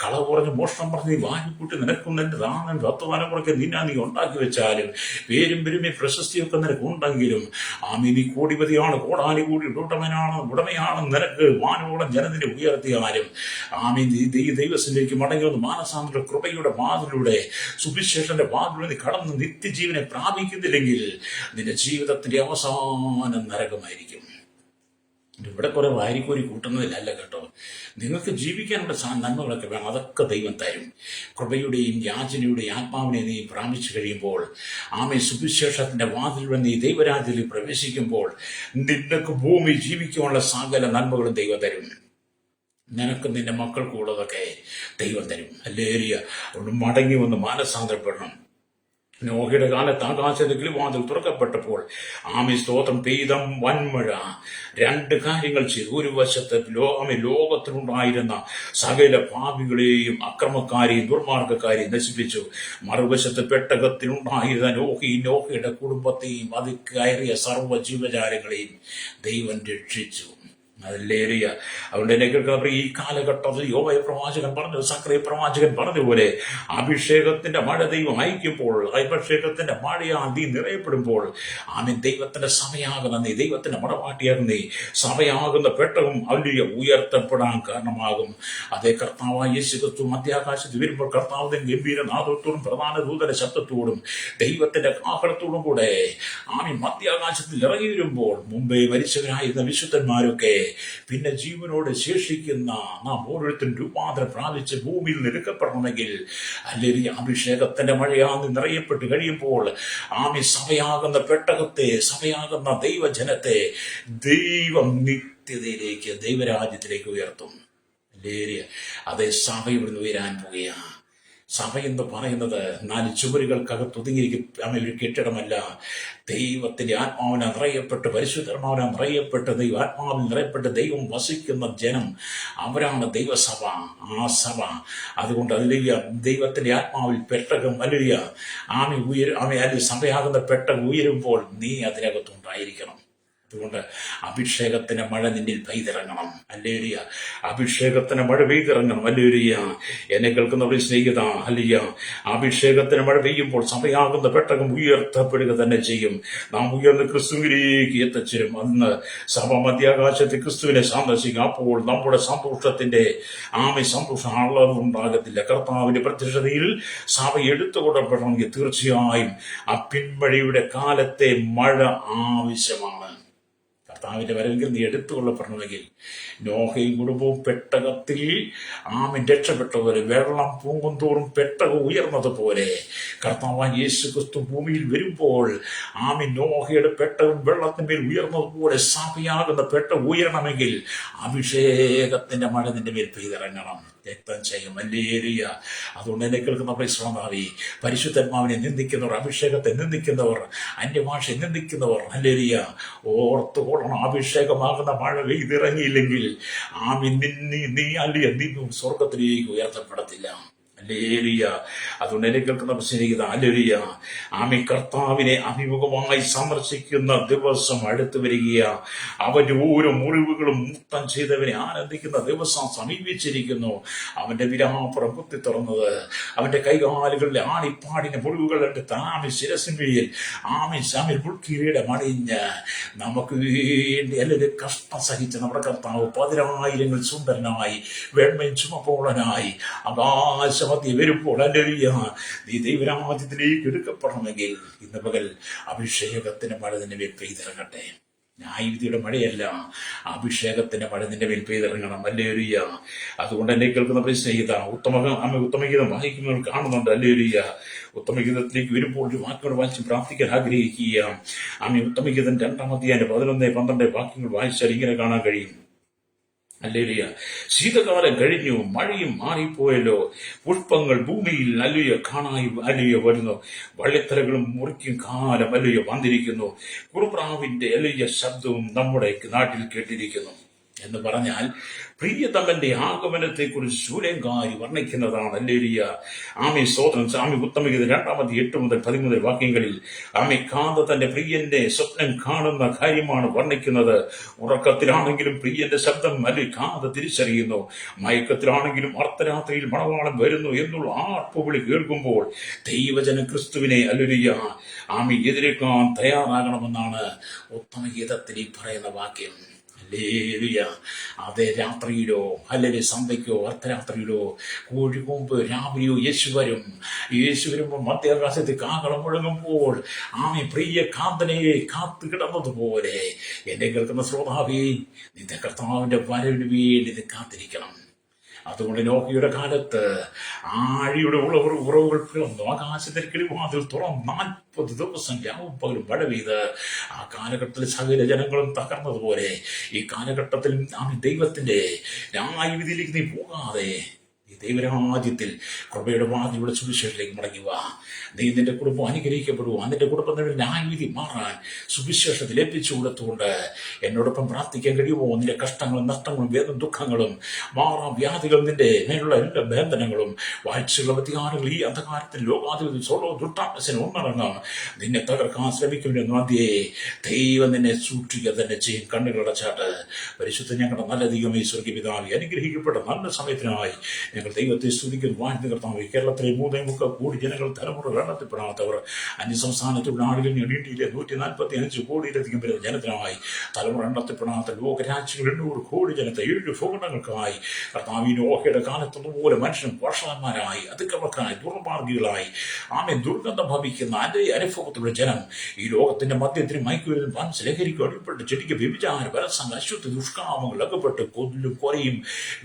കളവ് കുറഞ്ഞ് മോഷണം പറഞ്ഞ് നീ വാരിക്കൂട്ടി നിനക്കും നിന്റെ ദാനം 10 തലമുറയ്ക്ക് നീ ഉണ്ടാക്കി വെച്ചാലും പേരും പെരുമയും പ്രശസ്തിയൊക്കെ നിനക്ക് ഉണ്ടെങ്കിലും നീ കോടിപതിയാണ്, കോടാലി കൂടി ഉടമയാണ്, നിനക്ക് വാനോളം ജനത്തിനെ ഉയർത്തിയാലും ദൈവത്തിലേക്ക് മടങ്ങി വന്ന് മാനസാന്തര കൃപയുടെ വാതിലൂടെ സുവിശേഷന്റെ വാതിലൂടെ നീ കടന്ന് നിത്യജീവനെ പ്രാപിക്കുന്നില്ലെങ്കിൽ നിന്റെ ജീവിതത്തിന്റെ അവസാനം നരകമായിരിക്കും. ഇവിടെ കുറെ വാരിക്കോരി കൂട്ടുന്നതിലല്ല കേട്ടോ. നിങ്ങൾക്ക് ജീവിക്കാനുള്ള നന്മകളൊക്കെ വേണം, അതൊക്കെ ദൈവം തരും. കൃപയുടെയും യാചനയുടെയും ആത്മാവിനെ നീ പ്രാപിച്ചു കഴിയുമ്പോൾ സുവിശേഷത്തിന്റെ വാതിലൂടെ നീ ദൈവരാജ്യത്തിൽ പ്രവേശിക്കുമ്പോൾ നിനക്ക് ഭൂമി ജീവിക്കാനുള്ള സകല നന്മകളും ദൈവം തരും. നിനക്ക് നിന്റെ മക്കൾക്കുള്ളതൊക്കെ ദൈവം തരും. ഹല്ലേലൂയ. അതുകൊണ്ട് മടങ്ങി വന്ന് മാനസാന്തരപ്പെടണം. നോഹയുടെ കാലത്ത് ആകാശത്തിൽ വാതിൽ തുറക്കപ്പെട്ടപ്പോൾ സ്തോത്രം പെയ്തം വൻമഴ 2 കാര്യങ്ങൾ ചെയ്തു. ഒരു വശത്ത് ലോകത്തിലുണ്ടായിരുന്ന സകല പാപികളെയും അക്രമക്കാരെയും ദുർമാർഗക്കാരെയും നശിപ്പിച്ചു. മറുവശത്ത് പെട്ടകത്തിലുണ്ടായിരുന്ന നോഹയുടെ കുടുംബത്തെയും അത് കയറിയ സർവ്വ ജീവജാലങ്ങളെയും ദൈവം രക്ഷിച്ചു. ഹല്ലേലൂയ. അതുകൊണ്ട് എന്നെ കേൾക്കുന്ന ഈ കാലഘട്ടത്തിൽ യോവേൽ പ്രവാചകൻ പറഞ്ഞു, സക്രിയ പ്രവാചകൻ പറഞ്ഞതുപോലെ അഭിഷേകത്തിന്റെ മഴ ദൈവം അയക്കുമ്പോൾ, അഭിഷേകത്തിന്റെ മഴയാൽ നീ നിറയപ്പെടുമ്പോൾ ദൈവത്തിന്റെ സഭയാകുന്ന നീ, ദൈവത്തിന്റെ മടവാട്ടിയാകുന്ന നീ, സഭയാകുന്ന പെട്ടകം ഹല്ലേലൂയ ഉയർത്തപ്പെടാൻ കാരണമാകും. അതേ കർത്താവായ യേശുക്രിസ്തു മധ്യാകാശത്ത് വരുമ്പോൾ കർത്താവിന്റെ ഗംഭീര നാദത്തോടും പ്രധാന ദൂതന്റെ ശബ്ദത്തോടും ദൈവത്തിന്റെ കാഹളത്തോടും കൂടെ മധ്യാകാശത്തിൽ ഇറങ്ങി വരുമ്പോൾ മുമ്പേ മരിച്ചവരായിരുന്ന വിശുദ്ധന്മാരൊക്കെ പിന്നെ ജീവനോട് ശേഷിക്കുന്ന നാം ഓരോരുത്തരും രൂപാന്തരം പ്രാപിച്ച് ഭൂമിയിൽ നിൽക്കപ്പെടണമെങ്കിൽ അല്ലെങ്കിൽ അഭിഷേകത്തിന്റെ മഴയാന്ന് നിറയപ്പെട്ട് കഴിയുമ്പോൾ സഭയാകുന്ന പെട്ടകത്തെ, സഭയാകുന്ന ദൈവജനത്തെ ദൈവം നിത്യതയിലേക്ക്, ദൈവരാജ്യത്തിലേക്ക് ഉയർത്തും. അതേ സഭ ഇവിടുന്ന് ഉയരാൻ പോവുകയാണ്. സഭ എന്ന് പറയുന്നത് 4 ചുവരുകൾക്കകത്ത് ഒതുങ്ങിയിരിക്കും ഒരു കെട്ടിടമല്ല. ദൈവത്തിന്റെ ആത്മാവിനെ നിറയപ്പെട്ട്, പരിശുദ്ധാത്മാവിനെ നിറയപ്പെട്ട്, ദൈവാത്മാവിൽ നിറയപ്പെട്ട് ദൈവം വസിക്കുന്ന ജനം, അവരാണ് ദൈവസഭ. ആ സഭ അതുകൊണ്ട് അതിലേക്ക് ദൈവത്തിന്റെ ആത്മാവിൽ പെട്ടകം അല്ലെങ്കിൽ സഭയാകുന്ന പെട്ടകം ഉയരുമ്പോൾ നീ അതിനകത്തുണ്ടായിരിക്കണം. അതുകൊണ്ട് അഭിഷേകത്തിന്റെ മഴ നിന്നിൽ പെയ്തിറങ്ങണം. ഹല്ലേലൂയ. അഭിഷേകത്തിന് മഴ പെയ്തിറങ്ങണം. ഹല്ലേലൂയ. എന്നെ കേൾക്കുന്നവരെ സ്നേഹിത, ഹല്ലേലൂയ. അഭിഷേകത്തിന് മഴ പെയ്യുമ്പോൾ സഭയാകുന്ന പെട്ടകം ഉയർത്തപ്പെടുക തന്നെ ചെയ്യും. നാം ഉയർന്ന് ക്രിസ്തുവിലേക്ക് എത്തിച്ചേരും. അന്ന് സഭ മധ്യാകാശത്ത് ക്രിസ്തുവിനെ സന്ദർശിക്കും. അപ്പോൾ നമ്മുടെ സന്തോഷത്തിന്റെ സന്തോഷം അളവുണ്ടാകത്തില്ല. കർത്താവിന്റെ പ്രത്യക്ഷതയിൽ സഭ എടുത്തുകൊള്ളപ്പെടണമെങ്കിൽ തീർച്ചയായും ആ പിൻവഴിയുടെ കാലത്തെ മഴ ആവശ്യമാണ്. കർത്താവിന്റെ വരവെങ്കിൽ നീ എടുത്തുകൊള്ളപ്പെടണമെങ്കിൽ നോഹയും കുടുംബവും പെട്ടകത്തിൽ രക്ഷപ്പെട്ടതുപോലെ, വെള്ളം പൂങ്കും തോറും പെട്ടകം ഉയർന്നതുപോലെ കർത്താവാൻ യേശുക്രിസ്തു ഭൂമിയിൽ വരുമ്പോൾ നോഹയുടെ പെട്ടകം വെള്ളത്തിന്മേൽ ഉയർന്നതുപോലെ സഭയാകുന്ന പെട്ടകം ഉയരണമെങ്കിൽ അഭിഷേകത്തിന്റെ മഴ നിന്റെ മേൽ പെയ്തിറങ്ങണം. രക്തം ചെയ്യും. ഹല്ലേലൂയ. അതുകൊണ്ട് എന്നെ കേൾക്കുന്ന പരിശ്രമാവി, പരിശുദ്ധാത്മാവിനെ നിന്ദിക്കുന്നവർ, അഭിഷേകത്തെ നിന്ദിക്കുന്നവർ, അന്യഭാഷ നിന്ദിക്കുന്നവർ, ഹല്ലേലൂയ, ഓർത്തുകൊള്ളണം. അഭിഷേകമാകുന്ന മഴ പെയ്തിറങ്ങിയില്ലെങ്കിൽ നീ അല്ലിയ നിന്നും സ്വർഗത്തിലേക്ക് ഉയർത്തപ്പെടത്തില്ല. ഹല്ലേലൂയ. അതുകൊണ്ട് എന്നെ കേൾക്കുന്ന സ്നേഹിത, ഹല്ലേലൂയ, ആമി കർത്താവിനെ അഭിമുഖമായി സന്ദർശിക്കുന്ന ദിവസം അടുത്തു വരികയാ. അവന്റെ ഓരോ മുറിവുകളും മുക്തം ചെയ്തവനെ ആനന്ദിക്കുന്ന ദിവസം സമീപിച്ചിരിക്കുന്നു. അവന്റെ വിരാപ്പുറം കുത്തി തുറന്നത്, അവന്റെ കൈകാലുകളിലെ ആണിപ്പാടിന്റെ മുറിവുകളുടെ താമി ശിരസിന്മേൽ ആമിൽ മുൾക്കിരീടം അണിഞ്ഞ് നമുക്ക് വേണ്ടി എല്ലാവരും കഷ്ടം സഹിച്ച് നമ്മുടെ കർത്താവ് 10,000 സുന്ദരനായി വെണ്മയും ചുമപ്പോളനായി ആകാശമധ്യ വരുമ്പോൾ, ഹല്ലേലൂയ, നീ ദൈവരാജ്യത്തിലേക്ക് എടുക്കപ്പെടണമെങ്കിൽ ഇന്ന് പകൽ അഭിഷേകത്തിന്റെ മഴ നിന്റെ മേൽ പെയ്തിറങ്ങട്ടെ. ന്യായവിധിയുടെ മഴയല്ല, അഭിഷേകത്തിന്റെ മഴ നിന്റെ മേൽ പെയ്തിറങ്ങണം. ഹല്ലേലൂയ. അതുകൊണ്ട് എന്നെ കേൾക്കുന്ന സ്നേഹിത, ഉത്തമഗീതം വായിക്കുന്നവർ കാണുന്നുണ്ട്. ഹല്ലേലൂയ. ഉത്തമഗീതത്തിലേക്ക് വരുമ്പോൾ ഒരു വാക്കുകൾ വായിച്ച് പ്രാർത്ഥിക്കാൻ ആഗ്രഹിക്കുക. ഉത്തമഗീതം 2-ാം അധ്യായം 11, 12 വാക്യങ്ങൾ വായിച്ചാൽ ഇങ്ങനെ കാണാൻ കഴിയും. ഹല്ലേലൂയ. ശീതകാലം കഴിഞ്ഞു, മഴയും മാറിപ്പോയല്ലോ, പുഷ്പങ്ങൾ ഭൂമിയിൽ അല്ലുയ വരുന്നു, വള്ളിത്തലകളും മുറിക്കും കാലം വന്നിരിക്കുന്നു, കുറുപ്രാവിന്റെ ശബ്ദവും നമ്മുടെ നാട്ടിൽ കേട്ടിരിക്കുന്നു എന്ന് പറഞ്ഞാൽ പ്രിയതമന്റെ ആഗമനത്തെക്കുറിച്ച് ശൂലേങ്കാരി വർണ്ണിക്കുന്നതാണ്. ഹല്ലേലൂയ. സ്തോത്രം. ഉത്തമഗീതം 2-ാം അധ്യായം 8 മുതൽ 13 വാക്യങ്ങളിൽ കാന്ത തന്റെ പ്രിയന്റെ സ്വപ്നം കാണുന്ന കാര്യമാണ് വർണ്ണിക്കുന്നത്. ഉറക്കത്തിലാണെങ്കിലും പ്രിയന്റെ ശബ്ദം കാന്ത തിരിച്ചറിയുന്നു. മയക്കത്തിലാണെങ്കിലും അർദ്ധരാത്രിയിൽ മണവാളം വരുന്നു എന്നുള്ള ആർപ്പുവിളി കേൾക്കുമ്പോൾ ദൈവജന ക്രിസ്തുവിനെ ഹല്ലേലൂയ എതിരേക്കാൻ തയ്യാറാകണമെന്നാണ് ഉത്തമഗീതത്തിൽ ഈ പറയുന്ന വാക്യം. ഹല്ലേലൂയ. അതേ രാത്രിയിലോ അല്ലെങ്കിൽ സന്ധ്യയ്ക്കോ അർദ്ധരാത്രിയിലോ കോഴിക്കൊമ്പ് രാവിലെയോ യേശു വരുമ്പോൾ മധ്യാകാശത്ത് കാഹളം മുഴങ്ങുമ്പോൾ പ്രിയ കാന്തനെ കാത്തു കിടന്നതുപോലെ എന്നെ കേൾക്കുന്ന ശ്രോതാവേ, നിന്റെ കർത്താവിന്റെ വരവിന് വേണ്ടി ഇത് കാത്തിരിക്കണം. അതുകൊണ്ട് നോക്കിയുടെ കാലത്ത് ആഴിയുടെ ഉറവുകൾ പിളർന്നു, ആകാശത്തിൽ കിളിവാതിൽ തുറന്ന് 40 ദിവസം രാവും പകലും മഴ പെയ്ത് ആ കാലഘട്ടത്തിൽ സകല ജനങ്ങളും തകർന്നതുപോലെ ഈ കാലഘട്ടത്തിൽ ദൈവത്തിന്റെ ന്യായവിധിയിലേക്ക് നീ പോകാതെ ഈ ദൈവരാജ്യത്തിൽ കൃപയുടെ വാതിലൂടെ സുവിശേഷത്തിലേക്ക് മടങ്ങുക. നീ നിന്റെ കുടുംബം അനുഗ്രഹിക്കപ്പെടുക. നിന്റെ കുടുംബത്തിന്റെ ന്യായവിധി മാറാൻ സുവിശേഷത്തിൽ എത്തിച്ചു കൊടുത്തുകൊണ്ട് എന്നോടൊപ്പം പ്രാർത്ഥിക്കാൻ കഴിയുമോ? നിന്റെ കഷ്ടങ്ങളും നഷ്ടങ്ങളും വേദന ദുഃഖങ്ങളും മാറാം വ്യാധികൾ, നിന്റെ മേലുള്ള എല്ലാ ബന്ധനങ്ങളും വാഴ്ചകളും അധികാരങ്ങൾ ഈ അന്ധകാരത്തിൽ ലോകാധിപതി സോളോ ദുഷ്ടാസന ഒന്നിറങ്ങാം നിന്നെ തകർക്കാൻ ശ്രമിക്കുമെന്ന് ആദ്യേ ദൈവം നിന്നെ സൂക്ഷിക്കുക തന്നെ ചെയ്യും. കണ്ണുകളടച്ചാട്ട് പരിശുദ്ധ ഞങ്ങളുടെ നല്ല ദൈവമേ സ്വർഗ്ഗീയ പിതാവേ, അനുഗ്രഹിക്കപ്പെട്ട നല്ല സമയത്തിനായി ഞങ്ങൾ ദൈവത്തെ സ്തുതിക്കുന്നു. വാഴ്ത്തി കർത്താവേ, കേരളത്തിലെ 3.25 കോടി ജനങ്ങൾ തലമുറ എണ്ണത്തിൽപ്പെടാത്തവർ, അന്യസംസ്ഥാനത്തുള്ള ആളുകൾ ഇന്ത്യയിലെ 145 കോടിയിലധികം വരുന്ന ജനത്തിനായി തലമുറ എണ്ണത്തിൽപ്പെടാത്ത ലോകരാജ്യങ്ങൾ 800 കോടി ജനത്തെ 7 ഭൂഖണ്ഡങ്ങൾക്കായി കർത്താവ് നോഹയുടെ കാലത്തുപോലെ മനുഷ്യൻ വർഷന്മാരായി അതിക്രമക്കാരായി ദുർമാർഗികളായി ദുർഗന്ധം ഭവിക്കുന്ന അതേ അനുഭവത്തിലുള്ള ജനം ഈ ലോകത്തിന്റെ മധ്യത്തിന് മയക്കുമരുന്നും ലഹരിക്കും അടിപ്പെട്ട് ചെടിക്ക് വ്യഭിചാരം ബലസംഘ അശുദ്ധ ദുഷ്കാമങ്ങൾ അകപ്പെട്ട് കൊല്ലും കൊലയും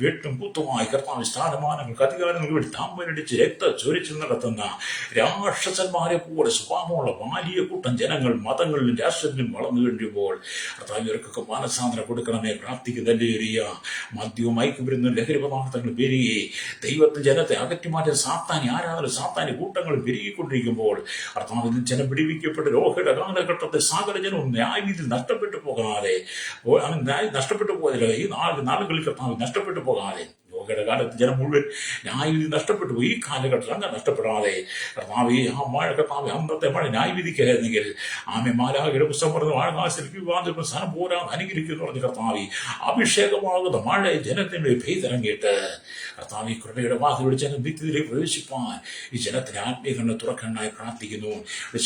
വെട്ടും കുത്തുമായി കർത്താവ് സ്ഥാനമാനങ്ങൾക്ക് അധികാരങ്ങൾക്ക് വേണ്ടി താമ്പനടിച്ച് ചൊരിച്ചു നടത്തുന്ന രാക്ഷസന്മാരെ പോലെ സ്വഭാവമുള്ള വലിയ കൂട്ടം ജനങ്ങൾ മതങ്ങളിലും രാഷ്ട്രത്തിലും വളർന്നു കഴിയുമ്പോൾ കർത്താവിവർക്കൊക്കെ മാനസാന്തരം കൊടുക്കണമേ. പ്രാർത്ഥിക്കുന്നല്ലേറിയ മദ്യവും മയക്കുമരുന്നും ലഹരി പദാർത്ഥങ്ങൾ പെരുകി ദൈവത്തിൽ ജനത്തെ അകറ്റിമാറ്റാൻ സാത്താനി ആരാധന സാത്താനി കൂട്ടങ്ങൾ പെരുകിക്കൊണ്ടിരിക്കുമ്പോൾ കർത്താവിൽ ജനം പിടിവിക്കപ്പെട്ട ലോഹയുടെ കാലഘട്ടത്തെ സകല ജനവും ന്യായവിധിയിൽ നഷ്ടപ്പെട്ടു പോകാതെ നഷ്ടപ്പെട്ടു പോയതില്ല ഈ നാളുകളിൽ കർത്താവ് നഷ്ടപ്പെട്ടു പോകാതെ യോഗയുടെ കാലത്ത് ജനം മുഴുവൻ ന്യായവിധി നഷ്ടപ്പെട്ടു പോയി. ഈ കാലഘട്ടത്തിൽ അങ്ങനെ നഷ്ടപ്പെടാതെ കർത്താവ് കർത്താവ് അന്നത്തെ മഴ ന്യായവിധിക്കായിരുന്നെങ്കിൽ മാലാഖയുടെ പുസ്തകം പറഞ്ഞു ആകാശത്തിൽ സ്ഥാനം പോരാ അനുകരിക്കുന്നു പറഞ്ഞ് കർത്താവ് അഭിഷേകമാകുന്ന മഴ ജനത്തിന്റെ പെയ്തിറങ്ങിയിട്ട് കർത്താവ് കൃപയുടെ വാതിലൂടെ ജനം നിത്യത്തിലേക്ക് പ്രവേശിപ്പാൻ ഈ ജനത്തിന് ആത്മീയങ്ങളെ തുറക്കാനായി പ്രാർത്ഥിക്കുന്നു.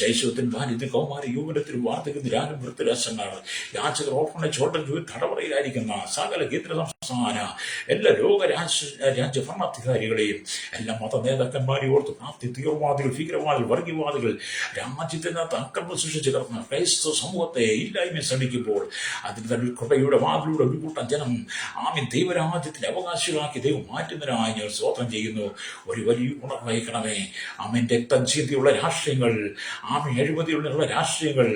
ശൈശവത്തിനും ബാല്യത്തിനും കൗമാര യുവനത്തിനും വാർദ്ധക്യത്തിന് രാനും വൃത്തിരസങ്ങൾ യാചകർ ഓർഫണ ചോട്ടൻ തടവറയിലായിരിക്കുന്ന സകല കേന്ദ്ര സംസ്ഥാന എല്ലാ രാജ്യ ഭരണാധികാരികളെയും എല്ലാ മത നേതാക്കന്മാരെയും ഓർത്ത് പ്രാർത്ഥി തീവ്രവാദികൾ ഭീകരവാദികൾ വർഗീയവാദികൾ രാജ്യത്തിനകത്ത് അക്രമം സൃഷ്ടിച്ച് കിടന്ന ക്രൈസ്തവ സമൂഹത്തെ ഇല്ലായ്മ ശ്രമിക്കുമ്പോൾ അതിന് തന്നെ കൃപയുടെ വാതിലൂടെ ഒരു കൂട്ടം ജനം ദൈവരാജ്യത്തിന്റെ അവകാശികളാക്കി ദൈവം മാറ്റുന്നതിനായി ഞങ്ങൾ സ്തോത്രം ചെയ്യുന്നു. ഒരു വലിയ ഉണർവഹിക്കണമേ. രക്തം ചീന്തിയുള്ള രാഷ്ട്രീയങ്ങൾ അഴിമതിയുള്ള രാഷ്ട്രീയങ്ങൾ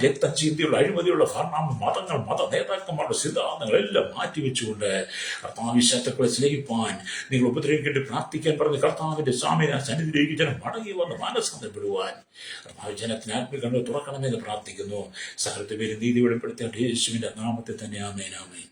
രക്തം ചീന്തിയുള്ള അഴിമതിയുള്ള ഭരണ മതങ്ങൾ മത നേതാക്കന്മാരുടെ സിദ്ധാന്തങ്ങൾ എല്ലാം മാറ്റിവെച്ചുകൊണ്ട് പ്രാർത്ഥിച്ചുകൊണ്ട് കർത്താവ് ശത്രുക്കളെ സ്നേഹിപ്പാൻ, നിങ്ങൾ ഉപദ്രവിക്കേണ്ടി പ്രാർത്ഥിക്കാൻ പറഞ്ഞ് കർത്താവിന്റെ സ്വാമിനെ സന്നിധിയിലേക്ക് ജനം മടങ്ങി വന്ന് മാനസാന്തരപ്പെടുവാൻ കർത്താവ് ജനത്തിന് ആത്മീയ കണ്ണു തുറക്കണമെന്ന് പ്രാർത്ഥിക്കുന്നു. സകലത്തെ പേര് നീതി വെളിപ്പെടുത്തിയ യേശുവിന്റെ നാമത്തിൽ തന്നെ ആമേൻ, ആമേൻ.